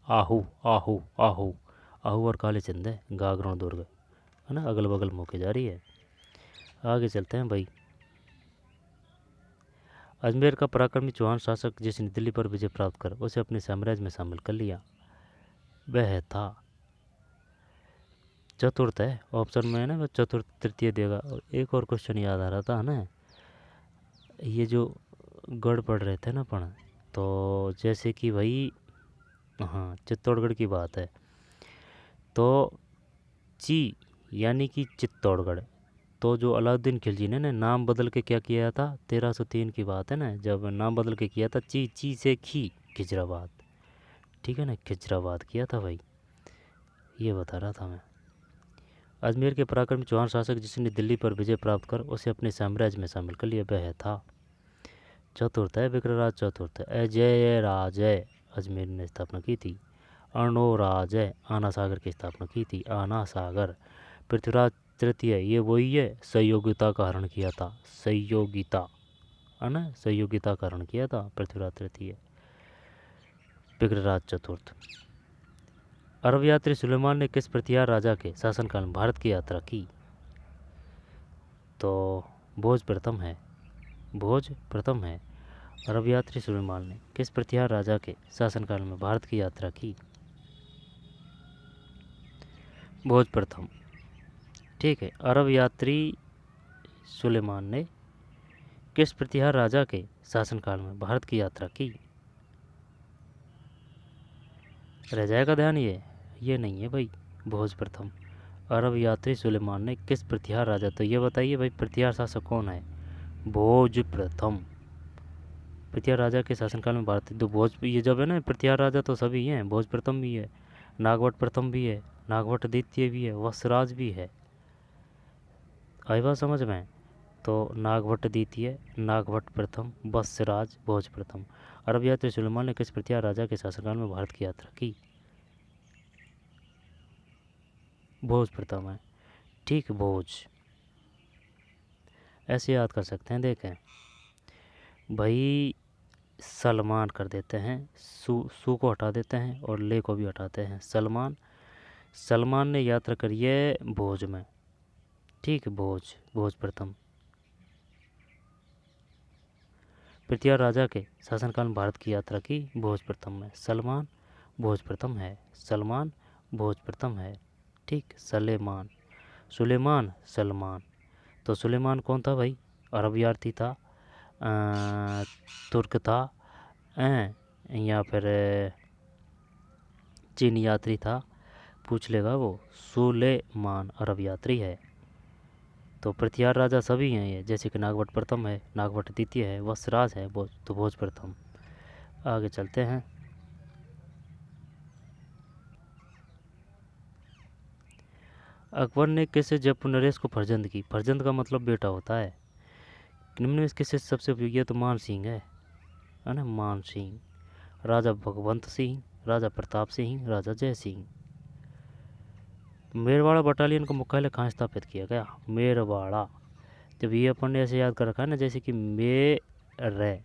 आहू, आहू, आहू, आहू और काली सिंध है गागरण दुर्ग, है ना, अगल बगल मौके जा रही है। आगे चलते हैं भाई। अजमेर का पराक्रमी चौहान शासक जिसने दिल्ली पर विजय प्राप्त कर उसे अपने साम्राज्य में शामिल कर लिया, वह था, चतुर्थ है ऑप्शन में, है ना, वह चतुर्थ तृतीय देगा। और एक और क्वेश्चन याद आ रहा था ना, ये जो गढ़ पढ़ रहे थे ना अपन, तो जैसे कि भाई, हाँ, चित्तौड़गढ़ की बात है, तो ची यानी कि चित्तौड़गढ़। तो जो अलाउद्दीन खिलजी ने ना नाम बदल के क्या किया था, 1303 की बात है ना, जब नाम बदल के किया था ची, ची से खी, खिजराबाद, ठीक है ना, खिजराबाद किया था भाई, ये बता रहा था मैं। अजमेर के पराक्रमी चौहान शासक जिसने दिल्ली पर विजय प्राप्त कर उसे अपने साम्राज्य में शामिल कर लिया, वह था। चतुर्थ है विक्रराज चतुर्थ। अजय राजय अजमेर ने स्थापना की थी। अर्णोराजय आना सागर की स्थापना की थी, आना सागर। पृथ्वीराज तृतीय, ये वही है, सहयोगिता का हरण किया था, सहयोगिता है ना, सहयोगिता का हरण किया था पृथ्वीराज तृतीय। विक्रराज चतुर्थ। अरब यात्री सुलेमान ने किस प्रतिहार राजा के शासनकाल में भारत की यात्रा की? तो भोज प्रथम है, भोज प्रथम है। अरब यात्री सुलेमान ने किस प्रतिहार राजा के शासनकाल में भारत की यात्रा की? भोज प्रथम। ठीक है, अरब यात्री सुलेमान ने किस प्रतिहार राजा के शासनकाल में भारत की यात्रा की? रह जाएगा ध्यान, ये नहीं है भाई, भोज प्रथम। अरब यात्री सुलेमान ने किस प्रतिहार राजा, तो ये बताइए भाई प्रतिहार शासक कौन है? भोज प्रथम। प्रतिहार राजा के शासनकाल में भारत, तो भोज ये जब है ना प्रतिहार राजा तो सभी हैं, भोज प्रथम भी है, नागवट प्रथम भी है, नागवट द्वितीय भी है, वत्सराज भी है। आई बात समझ में? तो नागवट द्वितीय, नागवट प्रथम, वत्सराज, भोज प्रथम। अरब यात्री सुलेमान ने किस प्रतिहार राजा के शासनकाल में भारत की यात्रा की? भोज प्रथम है, ठीक, भोज। ऐसे याद कर सकते हैं, देखें भाई, सलमान कर देते हैं, सू को हटा देते हैं और ले को भी हटाते हैं, सलमान। सलमान ने यात्रा करी है भोज में, ठीक, भोज, भोज प्रथम। प्रतिहार राजा के शासनकाल में भारत की यात्रा की, भोज प्रथम में, सलमान, भोज प्रथम है, सलमान, भोज प्रथम है, ठीक। सलेमान, सुलेमान, सलमान। तो सुलेमान कौन था भाई? अरब यात्री था, तुर्क था, या फिर चीनी यात्री था, पूछ लेगा वो। सुलेमान अरब यात्री है। तो प्रतिहार राजा सभी हैं ये, जैसे कि नागवट प्रथम है, नागवट द्वितीय है, वत्सराज है, भोज, तो भोज प्रथम। आगे चलते हैं। अकबर ने किस जयपुर नरेश को फर्जंद की? फर्जंद का मतलब बेटा होता है। निम्न में किससे सबसे उपयोगी है? तो मान सिंह है ना, मान सिंह। राजा भगवंत सिंह, राजा प्रताप सिंह, राजा जय सिंह। मेरवाड़ा बटालियन का मुख्यालय कहाँ स्थापित किया गया? मेरवाड़ा। जब ये अपन ने ऐसे याद कर रखा है ना, जैसे कि मेरे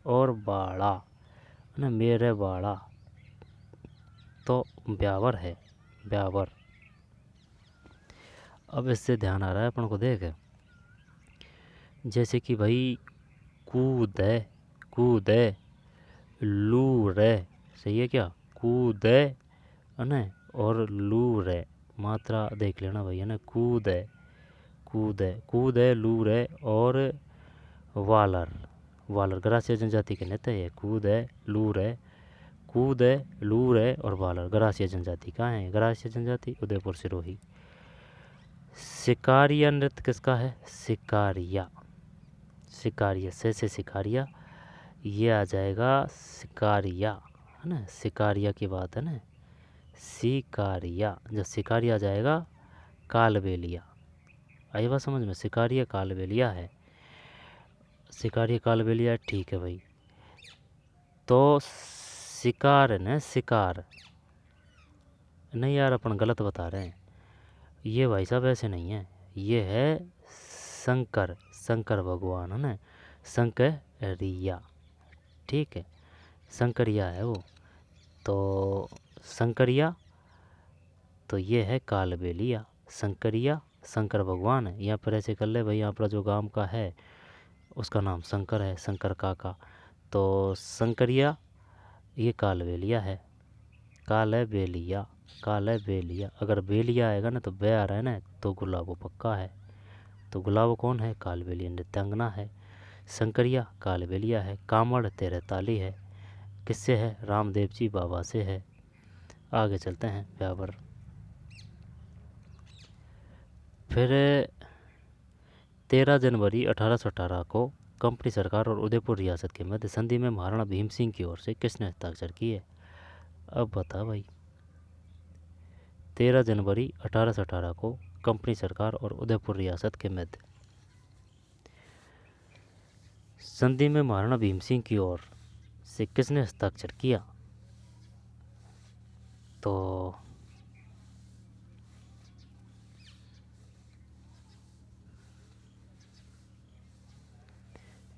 और बाड़ा है ना, मेरे बाड़ा, तो ब्यावर है, ब्यावर। अब इससे ध्यान आ रहा है अपन को, देख जैसे कि भाई कूदे, कूदे, लू रे, सही है क्या? कूदे है ना, और लू रे, मात्रा देख लेना भाई, है ना, कूदे, कूदे, कूदे, लू रे और वालर, वालर गरासिया जनजाति के नेता है। कूदे, लू रे, कूदे, लू रे और वालर गरासिया जनजाति कहाँ है? गरासिया जनजाति उदयपुर सिरोही। शिकारिया नृत्य किसका है? शिकारिया, शिकारिया, से शिकारिया, ये आ जाएगा शिकारिया, है ना, शिकारिया की बात है ना, शिकारिया। जब शिकारिया आ जाएगा कालबेलिया, आई बात समझ में? शिकारिया कालबेलिया है, शिकारिया कालबेलिया, ठीक है भाई। तो शिकार है ना, शिकार नहीं यार, अपन गलत बता रहे हैं, ये भाई साहब ऐसे नहीं है, ये है शंकर, शंकर भगवान है ना, शंकरिया, ठीक है, शंकरिया है वो। तो शंकरिया, तो ये है कालबेलिया, शंकरिया, शंकर भगवान है। यहाँ पर ऐसे कर ले भाई, यहाँ पर जो गांव का है उसका नाम शंकर है, शंकर काका, तो शंकरिया, ये कालबेलिया है, कालबेलिया, कालबेलिया। अगर बेलिया आएगा ना तो बे आ रहा है ना, तो गुलाबो पक्का है। तो गुलाबो कौन है? कालबेलिया नृत्यांगना है। शंकरिया कालबेलिया है। कामड़ तेरह ताली है, किससे है? रामदेव जी बाबा से है। आगे चलते हैं, ब्यावर। फिर 13 जनवरी 1818 को कंपनी सरकार और उदयपुर रियासत के मध्य संधि में महाराणा भीम सिंह की ओर से किसने हस्ताक्षर किए? अब बता भाई, 13 जनवरी 1818 को कंपनी सरकार और उदयपुर रियासत के मध्य संधि में महाराणा भीम सिंह की ओर से किसने हस्ताक्षर किया? तो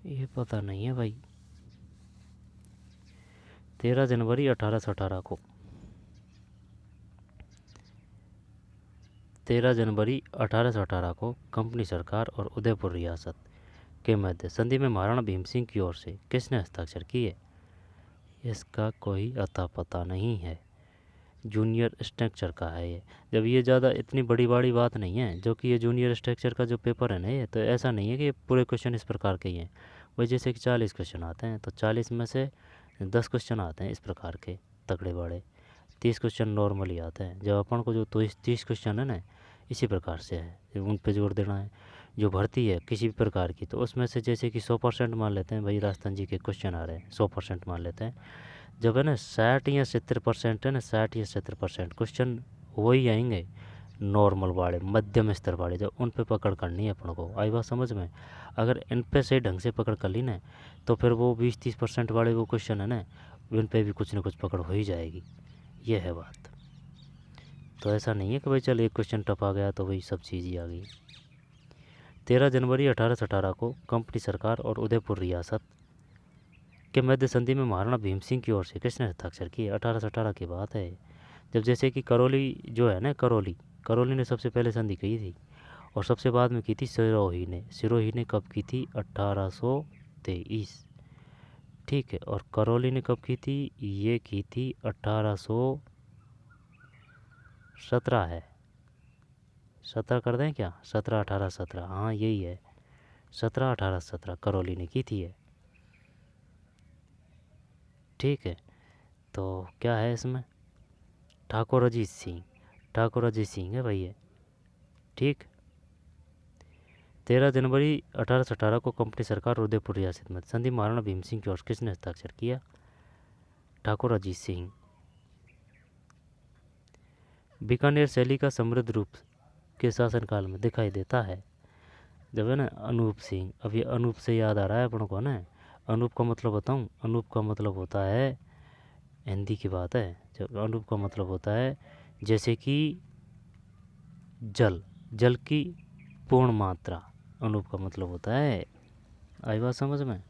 ये पता नहीं है भाई। 13 जनवरी 1818 को 13 जनवरी 1818 को कंपनी सरकार और उदयपुर रियासत के मध्य संधि में महाराणा भीम सिंह की ओर से किसने हस्ताक्षर किए? इसका कोई अता पता नहीं है। जूनियर स्ट्रक्चर का है ये। जब ये ज़्यादा इतनी बड़ी बात नहीं है, जो कि ये जूनियर स्ट्रक्चर का जो पेपर है ना, ये तो ऐसा नहीं है कि पूरे क्वेश्चन इस प्रकार के ही हैं। वही जैसे कि 40 क्वेश्चन आते हैं तो 40 में से 10 क्वेश्चन आते हैं इस प्रकार के तगड़े बड़े, 30 क्वेश्चन नॉर्मली आते हैं। जब अपन को जो 30 क्वेश्चन है ना, इसी प्रकार से है, उन पे जोर देना है। जो भर्ती है किसी भी प्रकार की, तो उसमें से जैसे कि 100% मान लेते हैं भाई, राजस्थान जी के क्वेश्चन आ रहे हैं, 100% मान लेते हैं। जब है ना 60 या 70% है ना, 60 या 70% क्वेश्चन वही आएंगे नॉर्मल वाले, मध्यम स्तर वाले, जब उन पे पकड़ करनी है अपन को। आई बात समझ में? अगर इन पे से ढंग से पकड़ कर ली ना, तो फिर वो 20-30% वाले वो क्वेश्चन है ना, उन पे भी कुछ ना कुछ पकड़ हो ही जाएगी। ये है बात। तो ऐसा नहीं है कि भाई चल एक क्वेश्चन टप आ गया तो भाई सब चीज़ ही आ गई। 13 जनवरी 1818 को कंपनी सरकार और उदयपुर रियासत के मध्य संधि में महाराणा भीम सिंह की ओर से किसने हस्ताक्षर किए? 1818 की बात है। जब जैसे कि करौली जो है ना, करौली ने सबसे पहले संधि की थी, और सबसे बाद में की थी सिरोही ने कब की थी? 1823। ठीक है। और करौली ने कब की थी? ये की थी 1817 है। 17 कर दें क्या? 17, 18, 17, हाँ यही है, 17, 18, 17 करौली ने की थी है। ठीक है। तो क्या है इसमें? ठाकुर अजीत सिंह है भैया। ठीक। 13 जनवरी 1818 को कंपनी सरकार और उदयपुर रियासत में संधि महाराणा भीम सिंह की ओर किसने हस्ताक्षर किया? ठाकुर अजीत सिंह। बीकानेर शैली का समृद्ध रूप के शासनकाल में दिखाई देता है? जब है ना अनूप सिंह। अब ये अनूप से याद आ रहा है अपन को ना, अनूप का मतलब बताऊं? अनूप का मतलब होता है, हिंदी की बात है, जब अनूप का मतलब होता है जैसे कि जल की पूर्ण मात्रा, अनूप का मतलब होता है। आई बात समझ में?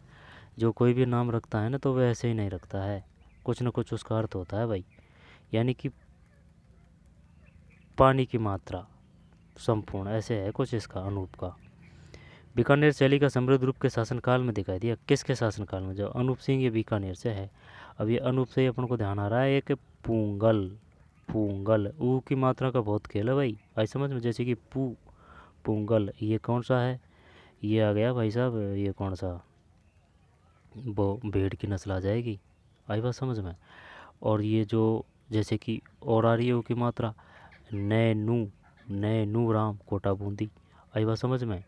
जो कोई भी नाम रखता है ना, तो वह ऐसे ही नहीं रखता है, कुछ ना कुछ उसका अर्थ होता है भाई। यानी कि पानी की मात्रा संपूर्ण, ऐसे है कुछ इसका अनूप का। बीकानेर शैली का समृद्ध रूप के शासनकाल में दिखाई दिया? किसके शासनकाल में? जो अनूप सिंह ये बीकानेर से है। अब ये अनूप से ही अपन को ध्यान आ रहा है एक पूंगल ऊ की मात्रा का बहुत खेल है भाई। आई समझ में? जैसे कि पूंगल, ये कौन सा है? ये आ गया भाई साहब, ये कौन सा, वो भेड़ की नस्ल आ जाएगी। आई बात समझ में? और ये जो जैसे कि और आ रही है ऊ की मात्रा, नैनू राम कोटा बूंदी। आई बात समझ में?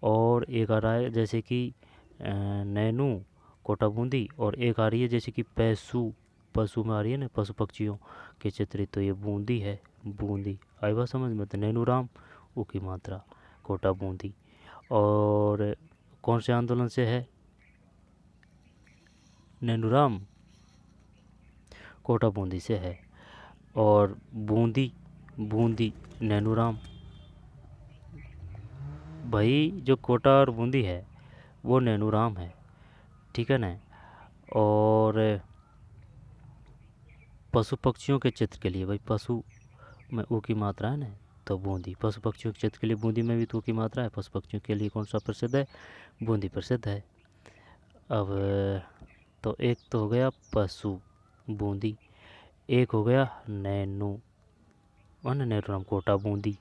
और एक आ रहा है जैसे कि नैनू कोटा बूंदी, और एक आ रही है जैसे कि पशु में आ रही है ना, पशु पक्षियों के चित्रित, तो ये बूंदी है, बूंदी। आई बात समझ में? तो नैनू राम ऊ की मात्रा कोटा बूंदी। और कौन से आंदोलन से है नैनू राम? कोटा बूंदी से है। और बूंदी नैनू राम। भाई जो कोटा और बूंदी है वो नैनू राम है, ठीक है ना। और पशु पक्षियों के चित्र के लिए भाई, पशु में ऊ की मात्रा है ना, तो बूंदी। पशु पक्षियों के चित्र के लिए बूंदी में भी तो ऊ की मात्रा है। पशु पक्षियों के लिए कौन सा प्रसिद्ध है? बूंदी प्रसिद्ध है। अब तो एक तो हो गया पशु बूंदी, एक हो गया नैनू राम कोटा बूंदी,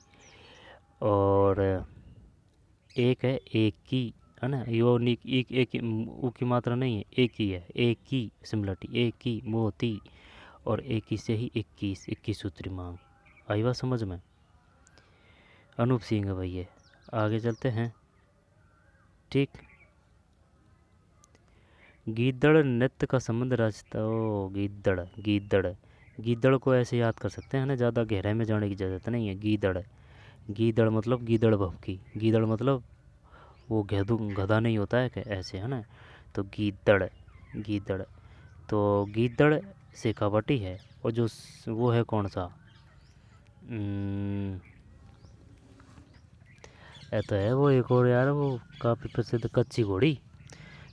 और एक है एक की, है ना, यूनिक। एक ऊ की मात्रा नहीं है, एक ही है, एक की सिमिलरिटी, एक की मोती, और एक ही से ही 21 सूत्री मांग। आई बात समझ में? अनूप सिंह है भैया। आगे चलते हैं। ठीक। गीदड़ नृत्य का संबंध गीदड़ गीदड़ को ऐसे याद कर सकते हैं ना, ज़्यादा गहराई में जाने की ज़रूरत नहीं है। गीदड़, गीदड़ मतलब गीदड़ भभकी, गीदड़ मतलब वो गधा नहीं होता है क्या, ऐसे है ना। तो गीदड़, गीदड़, तो गीदड़ शेखावटी है। और जो वो है कौन सा, तो है वो एक और यार, वो काफ़ी प्रसिद्ध कच्ची घोड़ी।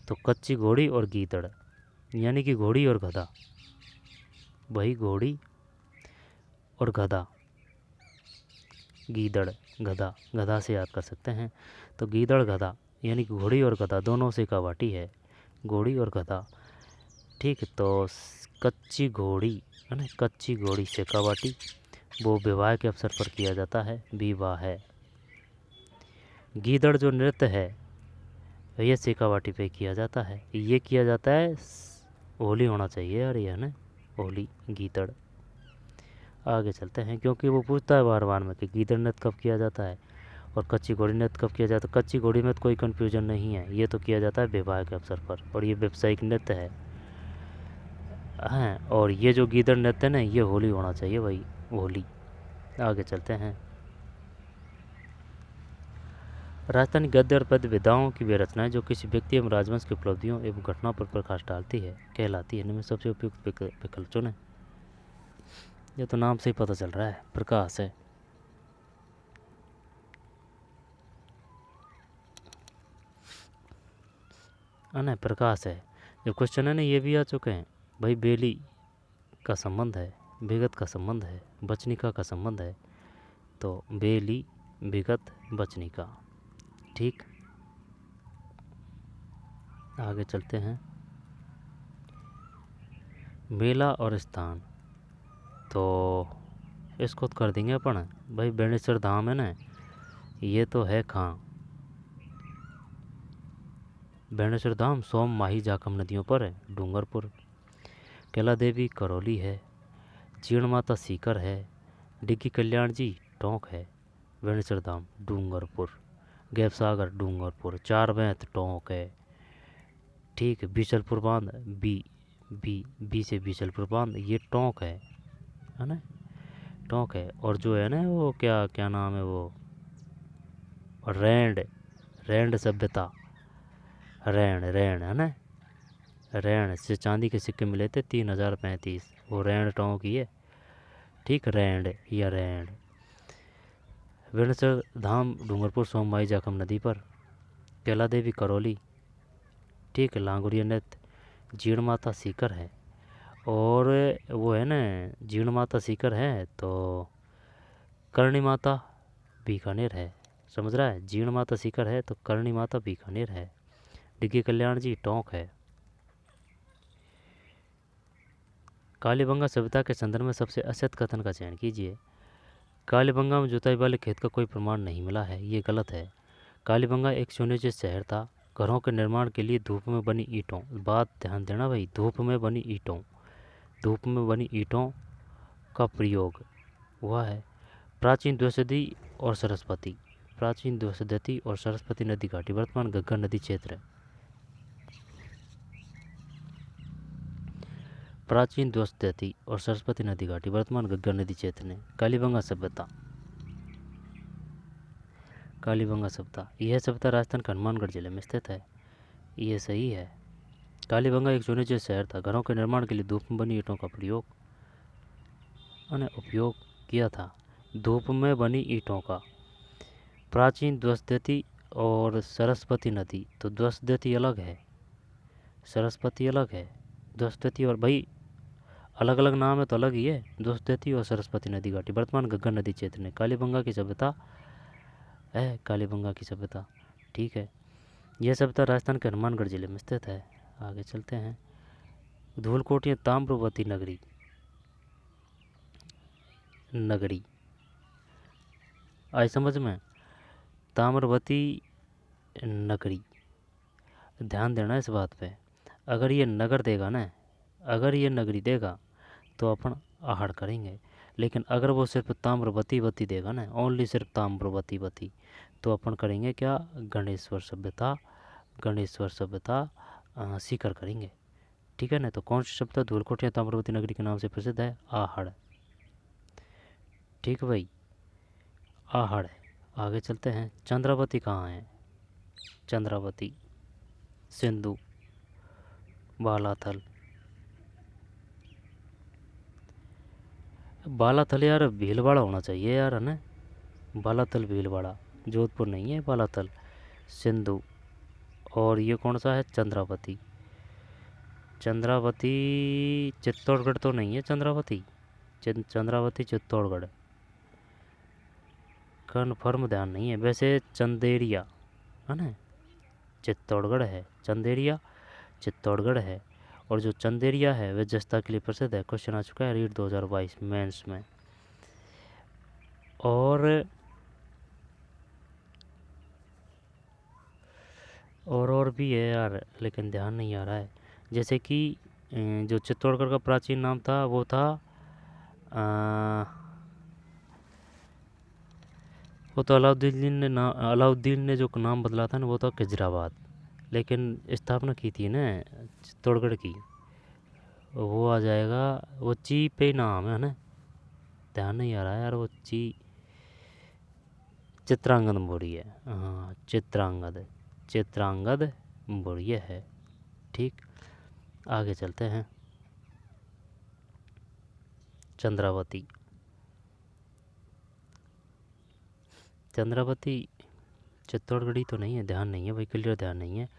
तो कच्ची घोड़ी और गीदड़, यानी कि घोड़ी और गधा, वही घोड़ी और गधा, गीदड़ गधा, गधा से याद कर सकते हैं। तो गीदड़ गधा यानी कि घोड़ी और गधा दोनों से कावाटी है, घोड़ी और गधा। ठीक, तो कच्ची घोड़ी है ना, कच्ची घोड़ी से कावाटी वो विवाह के अवसर पर किया जाता है, विवाह है। गीदड़ जो नृत्य है ये शेखावाटी पे किया जाता है, ये किया जाता है, होली होना चाहिए यार ये है ना, होली। गीदड़, आगे चलते हैं, क्योंकि वो पूछता है बार बार में कि गीदड़ नृत्य कब किया जाता है और कच्ची घोड़ी नृत्य कब किया जाता है। कच्ची घोड़ी में तो कोई कन्फ्यूजन नहीं है, ये तो किया जाता है विवाह के अवसर पर, और ये व्यावसायिक नृत्य है हैं। और ये जो गीदड़ नृत्य है ना, ये होली होना चाहिए भाई, होली। आगे चलते हैं। राजस्थानी गद्य और पद्य विधाओं की वे रचनाएं जो किसी व्यक्ति एवं राजवंश की उपलब्धियों एवं घटनाओं पर प्रकाश डालती है कहलाती है। इनमें सबसे उपयुक्त विकल्प चुनें। ये तो नाम से ही पता चल रहा है, प्रकाश है ना, प्रकाश है। जो क्वेश्चन है ना ये भी आ चुके हैं भाई। बेली का संबंध है, विगत का संबंध है, बचनिका का संबंध है। तो बेली, विगत, बचनिका। ठीक, आगे चलते हैं। मेला और स्थान, तो इसको तो कर देंगे अपन भाई। बेणेश्वर धाम है ना, ये तो है कहाँ, बेणेश्वर धाम सोम माही जाखम नदियों पर है, डूंगरपुर। कैला देवी करौली है, जीर्ण माता सीकर है, डिग्गी कल्याण जी टोंक है, बेणेश्वर धाम डूंगरपुर, गैप सागर डूंगरपुर, चार बैंत टोंक है। ठीक, बीचलपुर बांध, बी से बीचलपुर बांध, ये टोंक है ना, टोंक है। और जो है ना वो क्या क्या नाम है वो, रैंड, रैंड सभ्यता, रैंड, रैंड है ना, रैंड से चांदी के सिक्के मिले थे 3035, वो रैंड टोंक ही है। ठीक, रैंड या रैंड। बेणेश्वर धाम डूंगरपुर सोमवाई जाखम नदी पर। कैला देवी करौली। ठीक, लांगुरिया नृत्य जीर्ण माता सीकर है। और वो है ना, जीर्ण माता सीकर है तो करणी माता बीकानेर है, समझ रहा है। जीर्ण माता सीकर है तो करणी माता बीकानेर है। डिग्गी कल्याण जी टोंक है। कालीबंगा सभ्यता के संदर्भ में सबसे असत कथन का चयन कीजिए। कालीबंगा में जुताई वाले खेत का कोई प्रमाण नहीं मिला है, ये गलत है। कालीबंगा एक सुनियोजित शहर था, घरों के निर्माण के लिए धूप में बनी ईंटों, बात ध्यान देना भाई, धूप में बनी ईंटों, धूप में बनी ईंटों का प्रयोग हुआ है। प्राचीन द्विसदी और सरस्वती, प्राचीन द्विसदी और सरस्वती नदी घाटी वर्तमान घग्गर नदी क्षेत्र है। प्राचीन द्विसदी और सरस्वती नदी घाटी वर्तमान घग्गर नदी क्षेत्र ने। कालीबंगा सभ्यता, कालीबंगा सभ्यता, यह सभ्यता राजस्थान के हनुमानगढ़ जिले में स्थित है, ये सही है। कालीबंगा एक सुनियोजित शहर था, घरों के निर्माण के लिए धूप में बनी ईंटों का प्रयोग उपयोग किया था, धूप में बनी ईंटों का। प्राचीन द्विसदी और सरस्वती नदी, तो द्विसदी अलग है, सरस्वती अलग है। द्विसदी और भाई अलग अलग नाम है तो अलग ही है। द्विसदी और सरस्वती नदी घाटी वर्तमान घग्गर नदी क्षेत्र ने। कालीबंगा की सभ्यता है, कालीबंगा की सभ्यता। ठीक है, यह सभ्यता राजस्थान के हनुमानगढ़ जिले में स्थित है। आगे चलते हैं। धूलकोट या ताम्रवती नगरी, नगरी आई समझ में, ताम्रवती नगरी, ध्यान देना इस बात पे। अगर ये नगर देगा ना, अगर ये नगरी देगा तो अपन आहड़ करेंगे, लेकिन अगर वो सिर्फ ताम्रवती वती देगा ना, ओनली सिर्फ ताम्रवती वती, तो अपन करेंगे क्या, गणेश्वर सभ्यता, गणेश्वर सभ्यता सीकर करेंगे। ठीक है ना। तो कौन सा शब्द धूलकोट या ताम्रवती नगरी के नाम से प्रसिद्ध है? आहड़। ठीक है भाई, आहड़ है। आगे चलते हैं, चंद्रावती कहाँ है? चंद्रावती, सिंधु, बालाथल। बालाथल यार भीलवाड़ा होना चाहिए यार, है ना। बालाथल भीलवाड़ा, जोधपुर नहीं है बालाथल। सिंधु, और ये कौन सा है? चंद्रावती। चंद्रावती चित्तौड़गढ़ तो नहीं है चंद्रावती। चंद्रावती चित्तौड़गढ़ कन्फर्म ध्यान नहीं है। वैसे चंदेरिया है ना, चित्तौड़गढ़ है। चंदेरिया चित्तौड़गढ़ है। और जो चंदेरिया है वह जस्ता के लिए प्रसिद्ध है। क्वेश्चन आ चुका है रीड 2022 मेंस में। और भी है यार, लेकिन ध्यान नहीं आ रहा है। जैसे कि जो चित्तौड़गढ़ का प्राचीन नाम था वो था वो तो अलाउद्दीन ने जो नाम बदला था ना वो था खिजराबाद। लेकिन स्थापना की थी ना चित्तौड़गढ़ की, वो आ जाएगा, वो ची पे नाम है ना, ध्यान नहीं आ रहा है यार। वो चित्रांगद बोरिया है। हाँ, चित्रांगद बोरिया है। ठीक, आगे चलते हैं। चंद्रावती चित्तौड़गढ़ी तो नहीं है, ध्यान नहीं है भाई, क्लियर ध्यान नहीं है।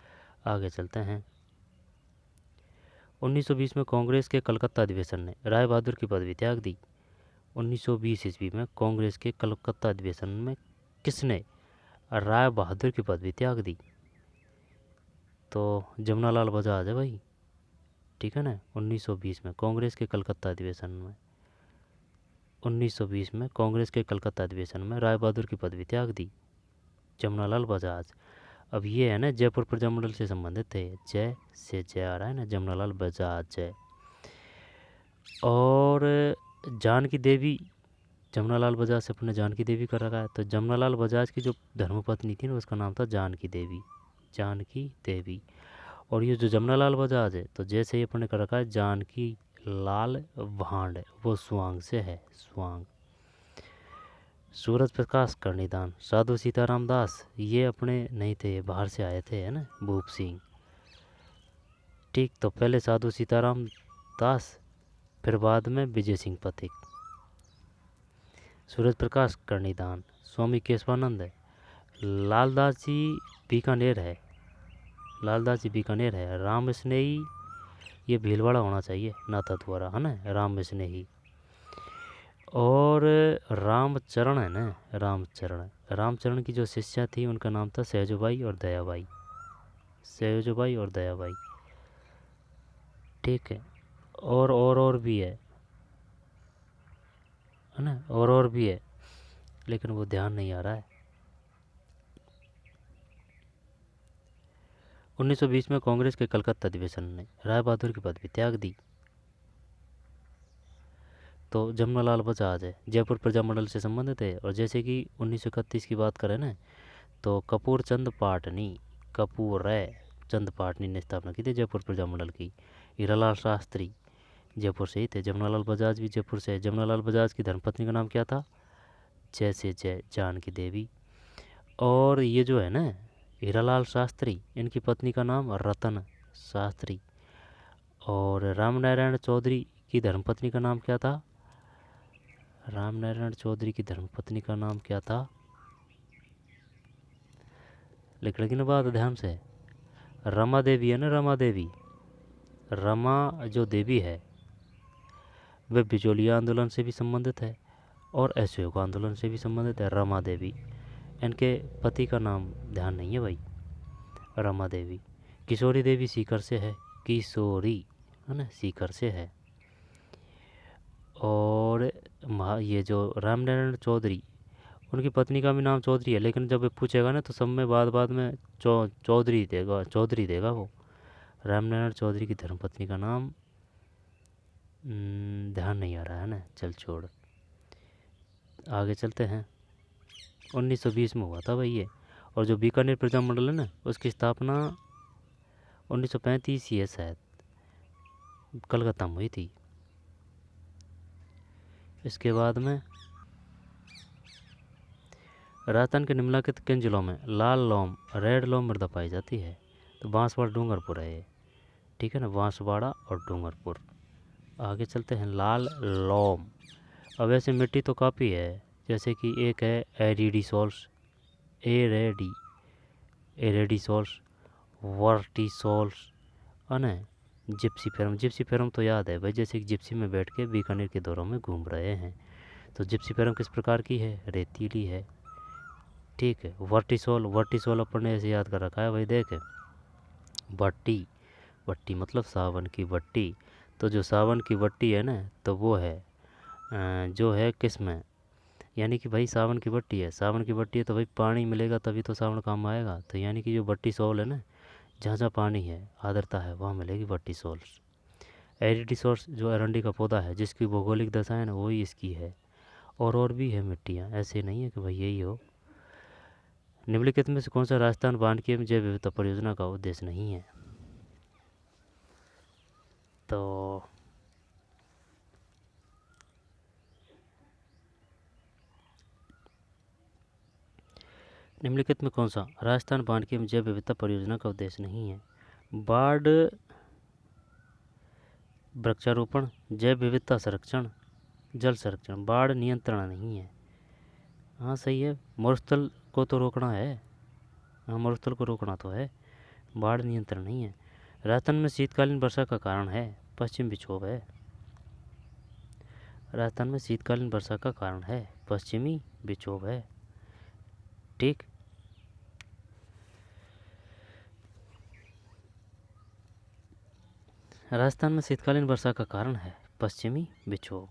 आगे चलते हैं। 1920 में कांग्रेस के कलकत्ता अधिवेशन ने राय बहादुर की पदवी त्याग दी। 1920 ईस्वी में कांग्रेस के कलकत्ता अधिवेशन में किसने राय बहादुर की पदवी त्याग दी? तो जमनालाल बजाज है भाई। ठीक है ना। 1920 में कांग्रेस के कलकत्ता अधिवेशन में 1920 में कांग्रेस के कलकत्ता अधिवेशन में राय बहादुर की पदवी त्याग दी जमनालाल बजाज। अब ये है ना जयपुर प्रजामंडल से संबंधित थे। जय से जय आ रहा है ना, जमनालाल बजाज जय। और जानकी देवी, जमनालाल बजाज से अपने जानकी देवी कर रखा है। तो जमनालाल बजाज की जो धर्मपत्नी थी ना उसका नाम था जानकी देवी। जानकी देवी। और ये जो जमनालाल बजाज है तो जैसे ही अपने कर रखा है जानकी लाल भांड, वो स्वांग से है, स्वांग। सूरज प्रकाश कर्णिदान, साधु सीताराम दास, ये अपने नहीं थे, बाहर से आए थे, है ना, भूप सिंह। ठीक, तो पहले साधु सीताराम दास, फिर बाद में विजय सिंह पथिक। सूरज प्रकाश कर्णिदान स्वामी केशवानंद है। लालदास जी बीकानेर है, लालदास जी बीकानेर है। राम स्नेही, ये भीलवाड़ा होना चाहिए, नाता द्वारा, है ना, राम स्नेही। और रामचरण है ना, रामचरण की जो शिष्या थी उनका नाम था सहजोबाई और दयाबाई, सहजोबाई और दयाबाई। ठीक है। और भी है ना, और भी है, लेकिन वो ध्यान नहीं आ रहा है। 1920 में कांग्रेस के कलकत्ता अधिवेशन ने राय बहादुर की पदवी त्याग दी। तो जमनालाल बजाज है, जयपुर प्रजामंडल से संबंधित है। और जैसे कि 1931 की बात करें ना तो कपूर चंद पाटनी, कपूर चंद पाटनी ने स्थापना की थी जयपुर प्रजामंडल की। हीरालाल शास्त्री जयपुर से ही थे। जमनालाल बजाज भी जयपुर से है। जमनालाल बजाज की धर्मपत्नी का नाम क्या था? जय से जय जानकी देवी। और ये जो है ना हीरालाल शास्त्री, इनकी पत्नी का नाम रतन शास्त्री। और रामनारायण चौधरी की धर्मपत्नी का नाम क्या था? रामनारायण चौधरी की धर्मपत्नी का नाम क्या था? लिख लेकिन बात ध्यान से, रमा देवी है ना, रमा देवी। रमा जो देवी है वह बिचौलिया आंदोलन से भी संबंधित है और असहयोग आंदोलन से भी संबंधित है, रमा देवी। इनके पति का नाम ध्यान नहीं है भाई, रमा देवी। किशोरी देवी सीकर से है, किशोरी, है ना, सीकर से है। और ये जो रामनारायण चौधरी, उनकी पत्नी का भी नाम चौधरी है, लेकिन जब पूछेगा ना तो सब में बाद में चौधरी देगा वो। रामनारायण चौधरी की धर्मपत्नी का नाम ध्यान नहीं आ रहा है ना, चल छोड़, आगे चलते हैं। 1920 में हुआ था भाई ये। और जो बीकानेर प्रजामंडल है ना उसकी स्थापना 1935 ही है शायद, कलकत्ता में हुई थी। इसके बाद में राजस्थान के निम्नलिखित किन जिलों में लाल लोम रेड लोम मृदा पाई जाती है? तो बांसवाड़ा डूंगरपुर है ये, ठीक है ना, बांसवाड़ा और डूंगरपुर। आगे चलते हैं, लाल लोम। अब ऐसे मिट्टी तो काफ़ी है, जैसे कि एक है एरिडिसोल्स, एरेडिसोल्स, वर्टिसोल्स, है जिप्सी फेरम तो याद है भाई, जैसे कि जिप्सी में बैठ के बीकानेर के दौरों में घूम रहे हैं। तो जिप्सी फेरम किस प्रकार की है? रेतीली है, ठीक है। वर्टिसोल अपन ने ऐसे याद कर रखा है भाई, देख भट्टी, भट्टी मतलब सावन की भट्टी। तो जो सावन की भट्टी है ना, तो वो है जो है किस में, यानी कि भाई सावन की भट्टी है, सावन की भट्टी है तो भाई पानी मिलेगा तभी तो सावन काम आएगा। तो यानी कि जो भट्टी सोल है ना, जहाँ जहाँ पानी है, आर्द्रता है, वहाँ मिलेगी भट्टी सोल्स। एरिडिसोर्स जो अरंडी का पौधा है, जिसकी भौगोलिक दशा है ना, वही इसकी है। और भी है मिट्टियाँ, ऐसे नहीं है कि भाई यही हो। निम्नलिखित में से कौन सा राजस्थान वानिकी एवं जैव विविधता परियोजना का उद्देश्य नहीं है? तो निम्नलिखित में कौन सा राजस्थान वानिकी एवं जैव विविधता परियोजना का उद्देश्य नहीं है? बाढ़, वृक्षारोपण, जैव विविधता संरक्षण, जल संरक्षण। बाढ़ नियंत्रण नहीं है। हाँ सही है, मरुस्थल को तो रोकना है। हाँ, मरुस्थल को रोकना तो है, बाढ़ नियंत्रण नहीं है। राजस्थान में शीतकालीन वर्षा का कारण है पश्चिम विक्षोभ है। राजस्थान में शीतकालीन वर्षा का कारण है पश्चिमी विक्षोभ है, ठीक। राजस्थान में शीतकालीन वर्षा का कारण है पश्चिमी विक्षोभ।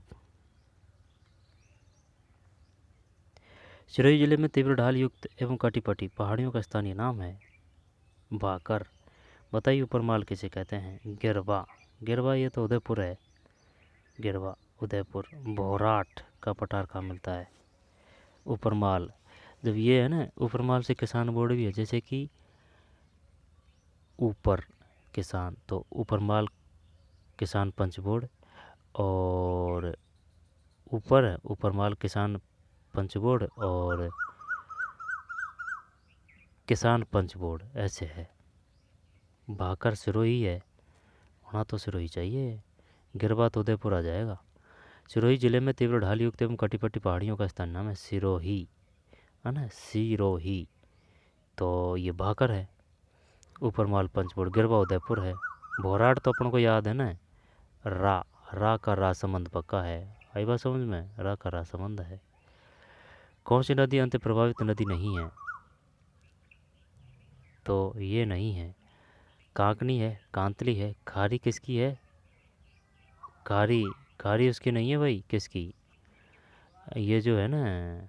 सिरोही जिले में तीव्र ढाल युक्त एवं कटिपटी पहाड़ियों का स्थानीय नाम है भाकर। बताइए उपरमाल किसे कहते हैं? गिरवा, गिरवा ये तो उदयपुर है, गिरवा उदयपुर। भोराट का पठार कहाँ मिलता है? उपरमाल। जब ये है ना, उपरमाल से किसान बोर्ड भी है, जैसे कि ऊपर किसान, तो उपरमाल किसान पंच बोर्ड, और ऊपर है उपरमाल किसान पंच बोर्ड और किसान पंच बोर्ड, ऐसे है। भाकर सिरोही है, होना तो सिरोही चाहिए, गिरवा तो उदयपुर आ जाएगा। सिरोही जिले में तीव्र ढाल युक्त एवं कटिपट्टी पहाड़ियों का स्थान नाम है सिरोही, है ना, सिरोही। तो ये भाकर है, उपरमाल पंचकोट, गिरवा उदयपुर है। भोराट तो अपन को याद है ना, रा, रा का रा संबंध पक्का है, आई बात समझ में, रा का रा संबंध है। कौन सी नदी अंत प्रभावित नदी नहीं है? तो ये नहीं है, कांकनी है, कांतली है, खारी किसकी है? खारी, खारी उसकी नहीं है भाई, किसकी? ये जो है ना,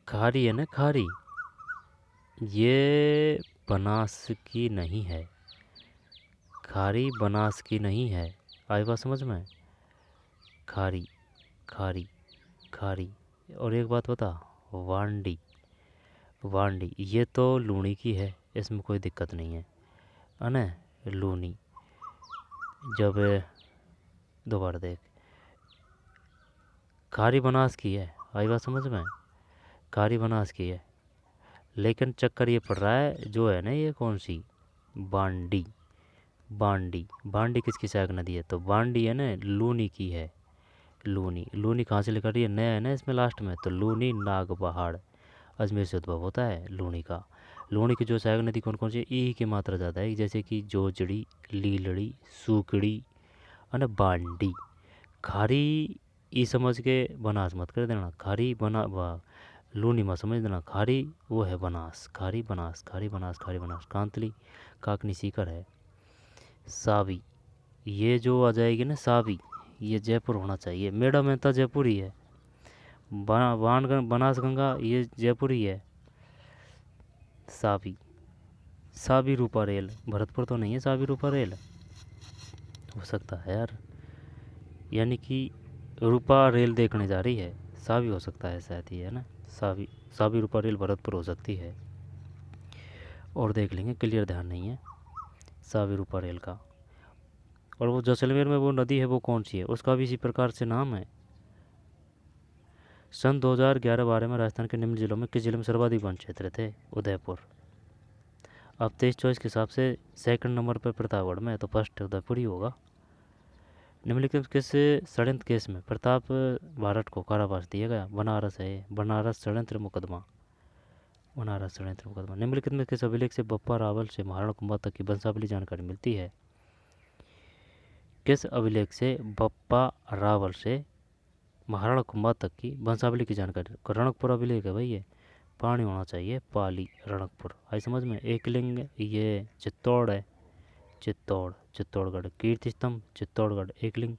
खारी है ना, खारी, ये बनास की नहीं है, खारी बनास की नहीं है, आई बात समझ में, खारी, खारी, खारी। और एक बात बता, वांडी, वांडी ये तो लूनी की है, इसमें कोई दिक्कत नहीं है ना, लूनी। जब दोबारा देख, खारी बनास की है, आई बात समझ में, खारी बनास की है। लेकिन चक्कर ये पड़ रहा है जो है ना, ये कौन सी, बांडी, बांडी, बांडी किसकी सहायक नदी है? तो बांडी है ना, लूनी की है, लूनी। लूनी कहाँ से लेकर रही है, नया है ना इसमें लास्ट में, तो लूनी नाग पहाड़, अजमेर से उद्भव होता है लूनी का। लूनी की जो सहायक नदी कौन कौन सी? ई की मात्रा ज़्यादा है, जैसे कि जोजड़ी, लीलड़ी, सूकड़ी, है ना, बांडी। खारी ई समझ के बनास मत कर देना, खारी बना लूनी मत समझ देना, खारी वो है बनास, खारी बनास, खारी बनास, खारी बनास। कांतली, काकनी सीकर है। सावी, ये जो आ जाएगी ना सावी, ये जयपुर होना चाहिए। मेड़ा मेहता जयपुर ही है। बनास गंगा ये जयपुर ही है। सावी, सावी रूपा रेल, भरतपुर तो नहीं है सावी रूपा रेल, हो सकता है यार, यानी कि रूपा रेल देखने जा रही है, सावी हो सकता है शायद ही, है ना, सावी, सावी रूपा रेल भरतपुर हो सकती है। और देख लेंगे, क्लियर ध्यान नहीं है। सावी रूपा रेल का। और वो जैसलमेर में वो नदी है वो कौन सी है, उसका भी इसी प्रकार से नाम है। सन 2011-12 में राजस्थान के निम्न जिलों में किस जिले में सर्वाधिक वन क्षेत्र थे, उदयपुर। अब 23-24 के हिसाब से सेकंड नंबर पर प्रतापगढ़ में है, तो फर्स्ट उदयपुर ही होगा। निम्नलिखित किस षड्यंत्र केस में प्रताप भारत को कारावास दिया गया, बनारस है, बनारस षड्यंत्र मुकदमा, बनारस षड्यंत्र मुकदमा। निम्नलिखित में किस अभिलेख से बप्पा रावल से महाराणा कुंभा तक की वंशावली जानकारी मिलती है, किस अभिलेख से बप्पा रावल से महाराणा कुंभा तक की वंशावली की जानकारी। रणकपुर अभिलेख है भाई ये, पानी होना चाहिए, पाली रणकपुर। आई समझ में। एक लिंग ये चित्तौड़ है, चित्तौड़गढ़। कीर्ति स्तंभ चित्तौड़गढ़ एक लिंग,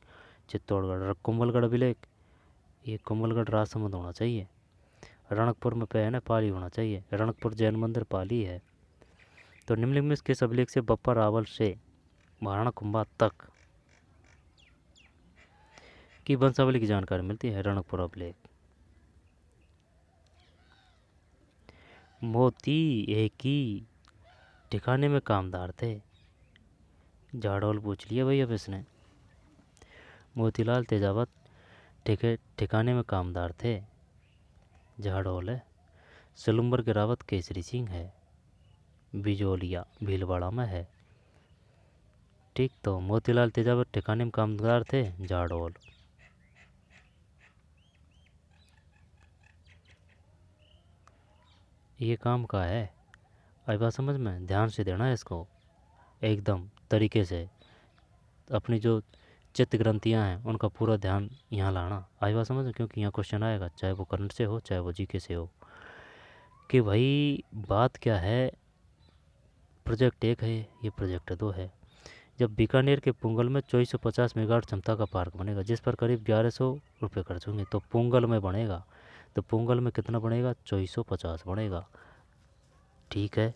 चित्तौड़गढ़। कुंभलगढ़ अभिलेख, ये कुंभलगढ़ राजसमंद होना चाहिए। रणकपुर में पे है ना, पाली होना चाहिए। रणकपुर जैन मंदिर पाली है। तो निम्नलिखित में किस अभिलेख से बप्पा रावल से महाराणा कुंभा तक की वंशावली की जानकारी मिलती है, रणकपुर अभिलेख। मोती एक ही ठिकाने में कामदार थे, जाडौल पूछ लिया भाई अब इसने। मोतीलाल तेजावत ठिकाने में कामदार थे, जाडौल है। सलूम्बर के रावत केसरी सिंह है, बिजोलिया भीलवाड़ा में है। ठीक, तो मोतीलाल तेजावत ठिकाने में कामदार थे, जाडौल। ये काम का है, आई बात समझ में। ध्यान से देना है इसको, एकदम तरीके से। अपनी जो चित्त ग्रंथियाँ हैं उनका पूरा ध्यान यहाँ लाना, आई बात समझ में। क्योंकि यहाँ क्वेश्चन आएगा, चाहे वो करंट से हो चाहे वो जीके से हो, कि भाई बात क्या है। प्रोजेक्ट 1 है, ये प्रोजेक्ट 2 है। जब बीकानेर के पुंगल में 2450 मेगावाट क्षमता का पार्क बनेगा जिस पर करीब 1100 रुपये खर्च होंगे, तो पुंगल में बनेगा, तो पुंगल में कितना बनेगा, 2450 बनेगा। ठीक है,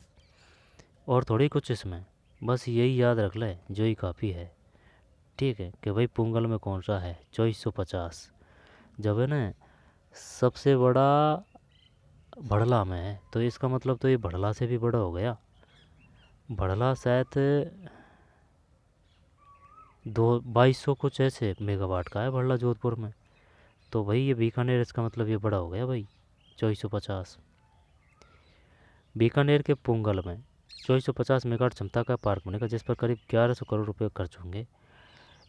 और थोड़ी कुछ इसमें, बस यही याद रख ले, जो ही काफ़ी है। ठीक है, कि भाई पुंगल में कौन सा है, 2450। जब है ना सबसे बड़ा भड़ला में है, तो इसका मतलब तो ये भड़ला से भी बड़ा हो गया। भड़ला शायद 2200 कुछ ऐसे मेगावाट का है भड़ला जोधपुर में, तो भाई ये बीकानेर, इसका मतलब ये बड़ा हो गया भाई, 2450। बीकानेर के पुंगल में 2450 मेगावाट क्षमता का पार्क बनेगा जिस पर करीब 1100 करोड़ रुपए खर्च होंगे।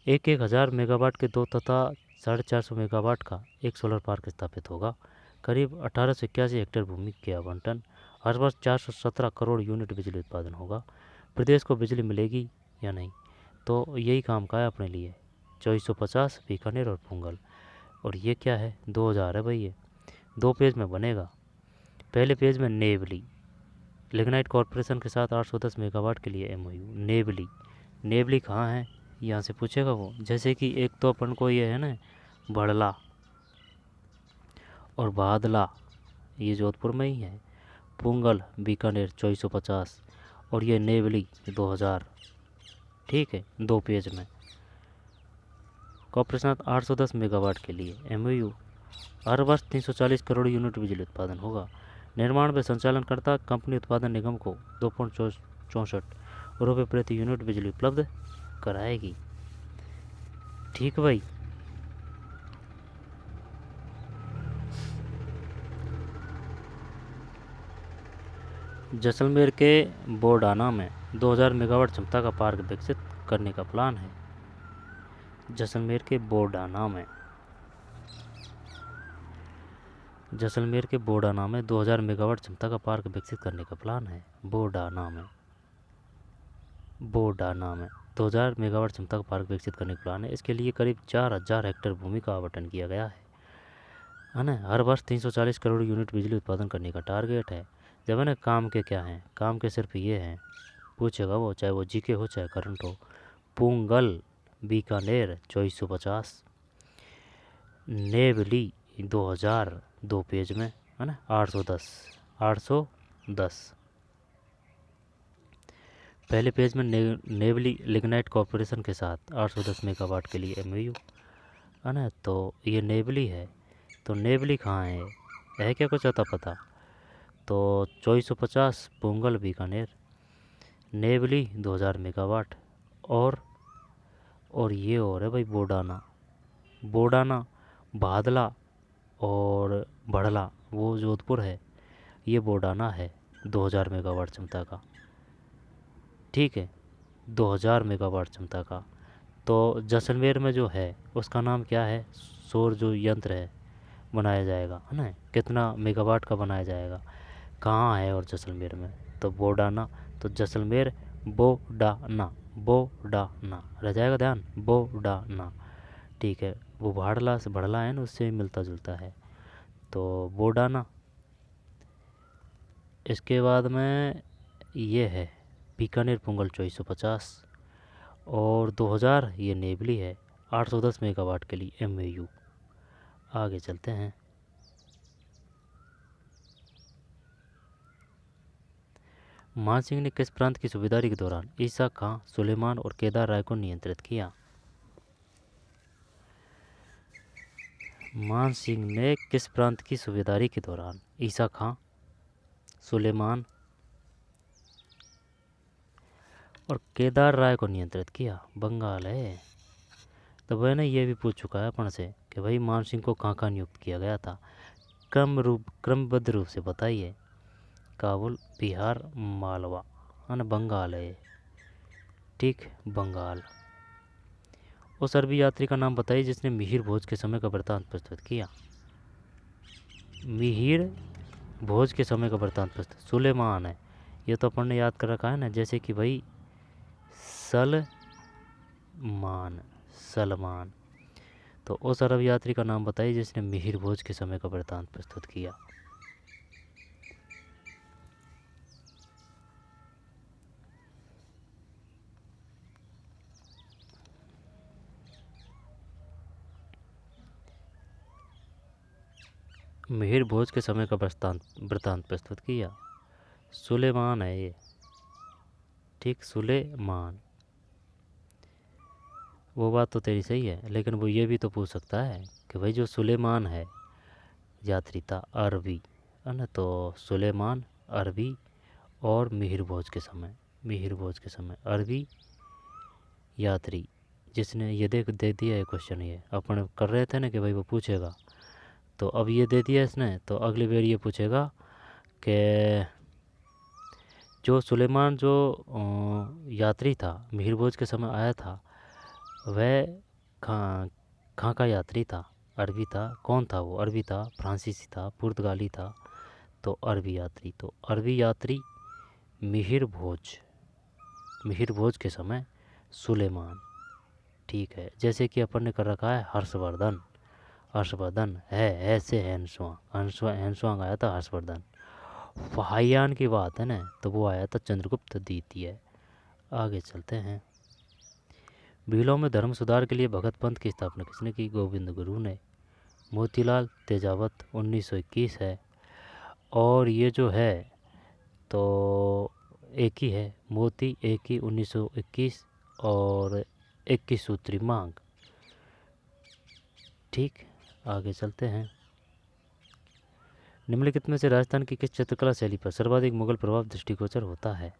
एक हज़ार मेगावाट के 2 तथा 450 मेगावाट का एक सोलर पार्क स्थापित होगा। करीब 1881 हेक्टेयर भूमि के आवंटन। हर वर्ष 417 करोड़ यूनिट बिजली उत्पादन होगा। प्रदेश को बिजली मिलेगी या नहीं, तो यही काम का है अपने लिए। 2450 बीकानेर और पुंगल। और ये क्या है, 2000 है भाई। ये 2 पेज में बनेगा। पहले पेज में नेवली लिग्नाइट कॉरपोरेशन के साथ 810 मेगावाट के लिए एमओयू। नेवली कहाँ है, यहाँ से पूछेगा वो। जैसे कि एक तो अपन को ये है ना बड़ला और बादला, ये जोधपुर में ही है। पुंगल बीकानेर 2450 और ये नेवली 2000। ठीक है, 2 पेज में। कॉरपोरेशन 810 मेगावाट के लिए एमओयू। हर वर्ष 340 करोड़ यूनिट बिजली उत्पादन होगा। निर्माण व संचालन करता कंपनी उत्पादन निगम को 2.64 रुपये प्रति यूनिट बिजली उपलब्ध कराएगी। ठीक भाई। जैसलमेर के बोडाना में 2000 मेगावाट क्षमता का पार्क विकसित करने का प्लान है। जैसलमेर के बोडाना में 2000 मेगावाट क्षमता का पार्क विकसित करने का प्लान है। बोडाना में 2000 मेगावाट क्षमता का पार्क विकसित करने का प्लान है। इसके लिए करीब 4000 हेक्टेयर भूमि का आवंटन किया गया है ना। हर वर्ष 340 करोड़ यूनिट बिजली उत्पादन करने का टारगेट है। जब है ना काम के क्या हैं, काम के सिर्फ ये हैं, पूछेगा वो, चाहे वो जीके हो चाहे करंट हो। पुंगल बीकानेर 2450, नेवली 2000 2 पेज में है ना। 810 पहले पेज में नेवली लिग्नाइट कॉरपोरेशन के साथ 810 मेगावाट के लिए एमओयू है ना। तो ये नेवली है, तो नेवली कहाँ है क्या कुछ आता पता। तो 2450 पुंगल बीकानेर नेवली 2000 मेगावाट। और ये और है भाई बोडाना। बोडाना, बादला और बढ़ला वो जोधपुर है, ये बोडाना है 2000 मेगावाट क्षमता का। ठीक है, 2000 मेगावाट क्षमता का। तो जैसलमेर में जो है उसका नाम क्या है, सौर जो यंत्र है बनाया जाएगा, है ना, कितना मेगावाट का बनाया जाएगा, कहाँ है और जैसलमेर में, तो बोडाना। तो जैसलमेर बोडाना, बोडाना रह जाएगा ध्यान, बोडाना। ठीक है, वो भाड़ला से बढ़ला है ना, उससे मिलता जुलता है, तो बोडाना। इसके बाद में ये है बीकानेर पुंगल 2450 और 2000 ये नेवली है 810 मेगावाट के लिए MAU। आगे चलते हैं। मान सिंह ने किस प्रांत की सूबेदारी के दौरान ईसा खां, सुलेमान और केदार राय को नियंत्रित किया? मान सिंह ने किस प्रांत की सूबेदारी के दौरान ईसा खां, सुलेमान और केदार राय को नियंत्रित किया? बंगाल है। तो वह ने यह भी पूछ चुका है अपन से कि भाई मान सिंह को कहाँ कहाँ नियुक्त किया गया था, क्रमबद्ध रूप से बताइए। काबुल, बिहार, मालवा, है ना, बंगाल है। ठीक, बंगाल। उस अरबी यात्री का नाम बताइए जिसने मिहिर भोज के समय का वृत्तांत प्रस्तुत किया। मिहिर भोज के समय का वृत्तांत प्रस्तुत सुलेमान है। ये तो अपन ने याद कर रखा है ना, जैसे कि भाई सलमान, सलमान। तो उस अरब यात्री का नाम बताइए जिसने मिहिर भोज के समय का वृत्तांत प्रस्तुत किया। मिहिर भोज के समय का वृत्तांत प्रस्तुत किया, सुलेमान है ये। ठीक, सुलेमान। वो बात तो तेरी सही है, लेकिन वो ये भी तो पूछ सकता है कि भाई जो सुलेमान है यात्री था अरबी, है ना, तो सुलेमान अरबी और मिहिर भोज के समय, मिहिर भोज के समय अरबी यात्री जिसने ये दे दिया है क्वेश्चन, ये अपन कर रहे थे ना कि भाई वो पूछेगा, तो अब ये दे दिया इसने, तो अगली बार ये पूछेगा कि जो सुलेमान जो यात्री था मिहिर भोज के समय आया था, वह कहाँ का यात्री था, अरबी था। कौन था वो, अरबी था, फ्रांसीसी था, पुर्तगाली था, तो अरबी यात्री। तो अरबी यात्री मिहिर भोज के समय सुलेमान। ठीक है, जैसे कि अपन ने कर रखा है हर्षवर्धन, हर्षवर्धन है ऐसे हैंसवांग आया था हर्षवर्धन। फाहियान की बात है ना, तो वो आया था चंद्रगुप्त द्वितीय। आगे चलते हैं। भीलों में धर्म सुधार के लिए भगत पंथ की स्थापना किसने की? गोविंद गुरु ने। मोतीलाल तेजावत 1921 है। और ये जो है तो एक ही है, मोती एक ही 1921 और 21 सूत्री मांग। ठीक, आगे चलते हैं। निम्नलिखित में से राजस्थान की किस चित्रकला शैली पर सर्वाधिक मुगल प्रभाव दृष्टिगोचर होता है?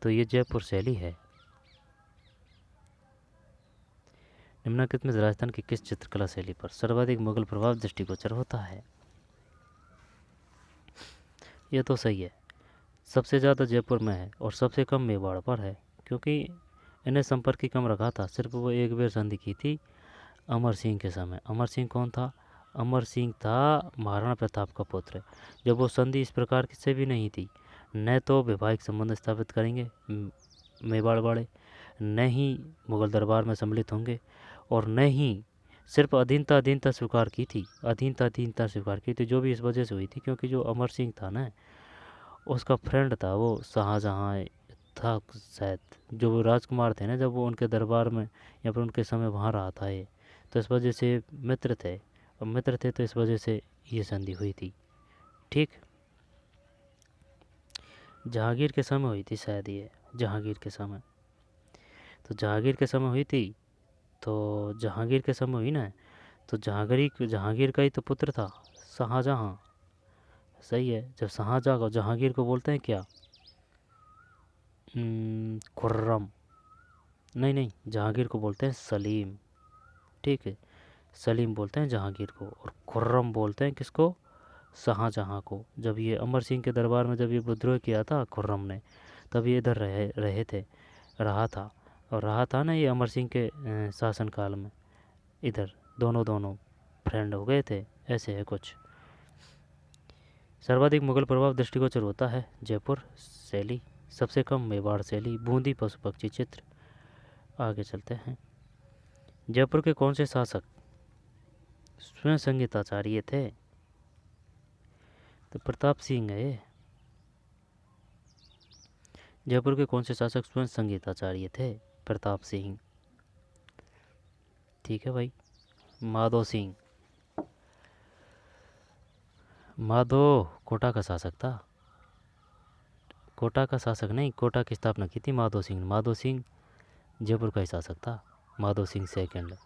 तो ये जयपुर शैली है। निम्नलिखित में से राजस्थान की किस चित्रकला शैली पर सर्वाधिक मुगल प्रभाव दृष्टिगोचर होता है? ये तो सही है, सबसे ज़्यादा जयपुर में है और सबसे कम मेवाड़ पर है, क्योंकि इन्हें संपर्क ही कम रखा था। सिर्फ वो एक बार संधि की थी अमर सिंह के समय। अमर सिंह कौन था? अमर सिंह था महाराणा प्रताप का पुत्र। जब वो संधि इस प्रकार की से भी नहीं थी, न तो वैवाहिक संबंध स्थापित करेंगे मेवाड़ वाले, न ही मुगल दरबार में सम्मिलित होंगे, और न ही सिर्फ अधीनता स्वीकार की थी, अधीनता स्वीकार की थी, जो भी इस वजह से हुई थी क्योंकि जो अमर सिंह था ना, उसका फ्रेंड था वो शाहजहाँ था शायद, जो वो राजकुमार थे ना, जब वो उनके दरबार में या फिर उनके समय वहाँ रहा था ये, तो इस वजह से मित्र थे, और मित्र थे तो इस वजह से ये संधि हुई थी। ठीक, जहांगीर के समय हुई थी शायद ये, जहांगीर के समय, तो जहांगीर के समय हुई थी, तो जहांगीर के समय हुई ना, तो जहांगीर का ही तो पुत्र था शाहजहाँ। सही है, जब शाहजहाँ को जहांगीर को बोलते हैं क्या? खुर्रम, नहीं, जहांगीर को बोलते हैं सलीम, ठीक है, सलीम बोलते हैं जहांगीर को, और खुर्रम बोलते हैं किसको, शाहजहाँ को। जब ये अमर सिंह के दरबार में जब ये विद्रोह किया था खुर्रम ने, तब ये इधर रहा था, और रहा था ना ये अमर सिंह के शासनकाल में, इधर दोनों फ्रेंड हो गए थे, ऐसे है कुछ। सर्वाधिक मुगल प्रभाव दृष्टिगोचर होता है जयपुर शैली, सबसे कम मेवाड़ शैली, बूंदी पशु पक्षी चित्र। आगे चलते हैं। जयपुर के कौन से शासक स्वयं संगीताचार्य थे? तो प्रताप सिंह है। जयपुर के कौन से शासक स्वयं संगीताचार्य थे? प्रताप सिंह, ठीक है भाई। माधो सिंह, माधो कोटा का शासक था, कोटा का शासक नहीं, कोटा की स्थापना की थी माधो सिंह। माधो सिंह जयपुर का ही शासक था, माधो सिंह सेकंड।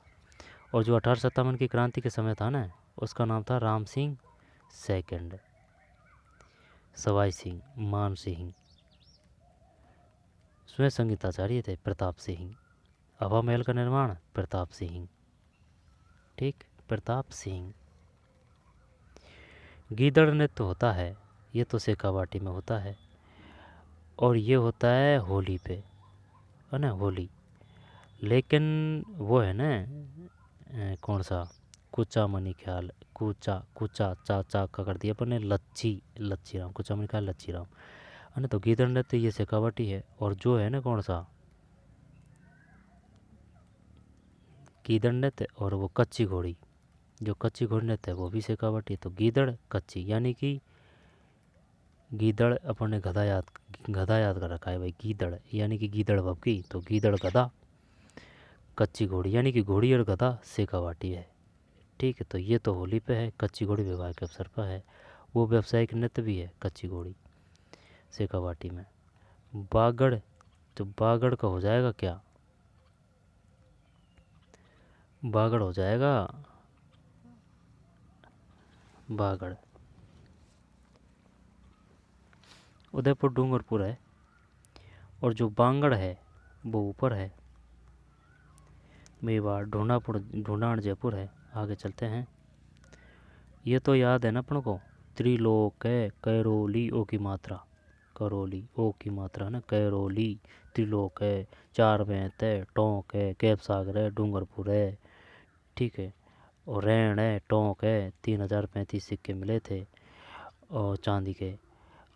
और जो 1857 की क्रांति के समय था ना, उसका नाम था राम सिंह सेकंड। सवाई सिंह, मान सिंह, स्वयं संगीताचार्य थे प्रताप सिंह। हवा महल का निर्माण प्रताप सिंह, ठीक, प्रताप सिंह। गीदड़ नृत्य होता है, ये तो शेखावाटी में होता है, और ये होता है होली पे, है ना, होली। लेकिन वो है ना कौन सा, कुचा मनी ख्याल, कुचा चा का कर दिया अपन ने लच्छी राम, कुचा मनी ख्याल लच्छी राम, है ना। तो गीदड़ नृत्य ये शेखावाटी है, और जो है ना कौन सा गीदड़ नृत्य, और वो कच्ची घोड़ी, जो कच्ची घोड़ी नृत्य है वो भी शेखावाटी। तो गीदड़ कच्ची, यानी कि गीदड़ अपन ने गधा याद कर रखा है भाई, गीदड़ यानी कि गीदड़ भभकी, तो गीदड़ गधा, कच्ची घोड़ी यानी कि घोड़ी और गधा शेखावाटी है, ठीक है। तो ये तो होली पे है, कच्ची घोड़ी विवाह के अवसर पर है। वो व्यावसायिक नृत्य भी है कच्ची घोड़ी शेखावाटी में। बागड़, तो बागड़ का हो जाएगा क्या, बागड़ हो जाएगा बागड़। उदयपुर डूंगरपुर है, और जो बांगड़ है वो ऊपर है, मेवाड़ ढूंढाड़ जयपुर है। आगे चलते हैं। ये तो याद है ना अपन को, त्रिलोक है, कैरोली ओ की मात्रा, करौली ओ की मात्रा ना, कैरोली, त्रिलोक है, चार बेंत है, टोंक है, कैब सागर है, डूंगरपुर है, ठीक है। और रैण है, टोंक है, 3035 सिक्के मिले थे और चांदी के।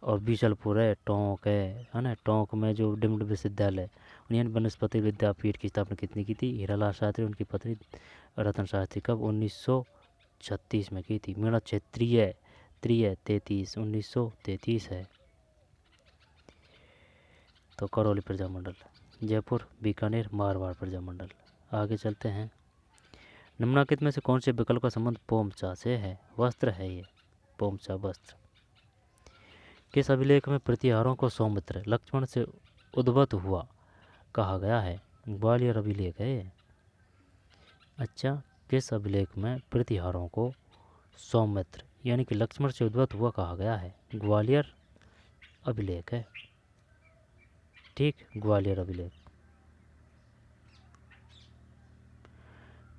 और बीसलपुर है, टोंक है ना। टोंक में जो डिम्ड विश्वविद्यालय यूनियन वनस्पति विद्यापीठ की स्थापना कितनी की थी? हीरालाल शास्त्री, उनकी पत्नी रतन शास्त्री। कब? 1936 में की थी। मीणा क्षेत्रीय 33 1933 है। तो करौली प्रजामंडल, जयपुर, बीकानेर, मारवाड़ प्रजामंडल। आगे चलते हैं। निम्नलिखित में से कौन से विकल्प का संबंध पोमचा से है? वस्त्र है ये, पोमचा वस्त्र। किस अभिलेख में प्रतिहारों को सौमित्र लक्ष्मण से उद्भत हुआ कहा गया है? ग्वालियर अभिलेख है ये। अच्छा, किस अभिलेख में प्रतिहारों को सौमित्र यानी कि लक्ष्मण से उद्भत हुआ कहा गया है? ग्वालियर अभिलेख है, ठीक, ग्वालियर अभिलेख।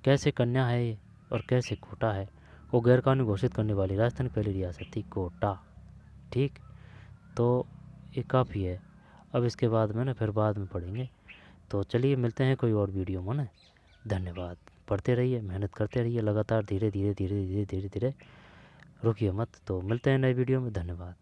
कैसे कन्या है ये और कैसे कोटा है? को गैरकानूनी घोषित करने वाली राजस्थान की पहली रियासत थी कोटा, ठीक। तो ये काफ़ी है, अब इसके बाद में ना फिर बाद में पढ़ेंगे। तो चलिए मिलते हैं कोई और वीडियो में ना। धन्यवाद। पढ़ते रहिए, मेहनत करते रहिए लगातार, धीरे धीरे धीरे धीरे धीरे धीरे रुकिए मत। तो मिलते हैं नए वीडियो में। धन्यवाद।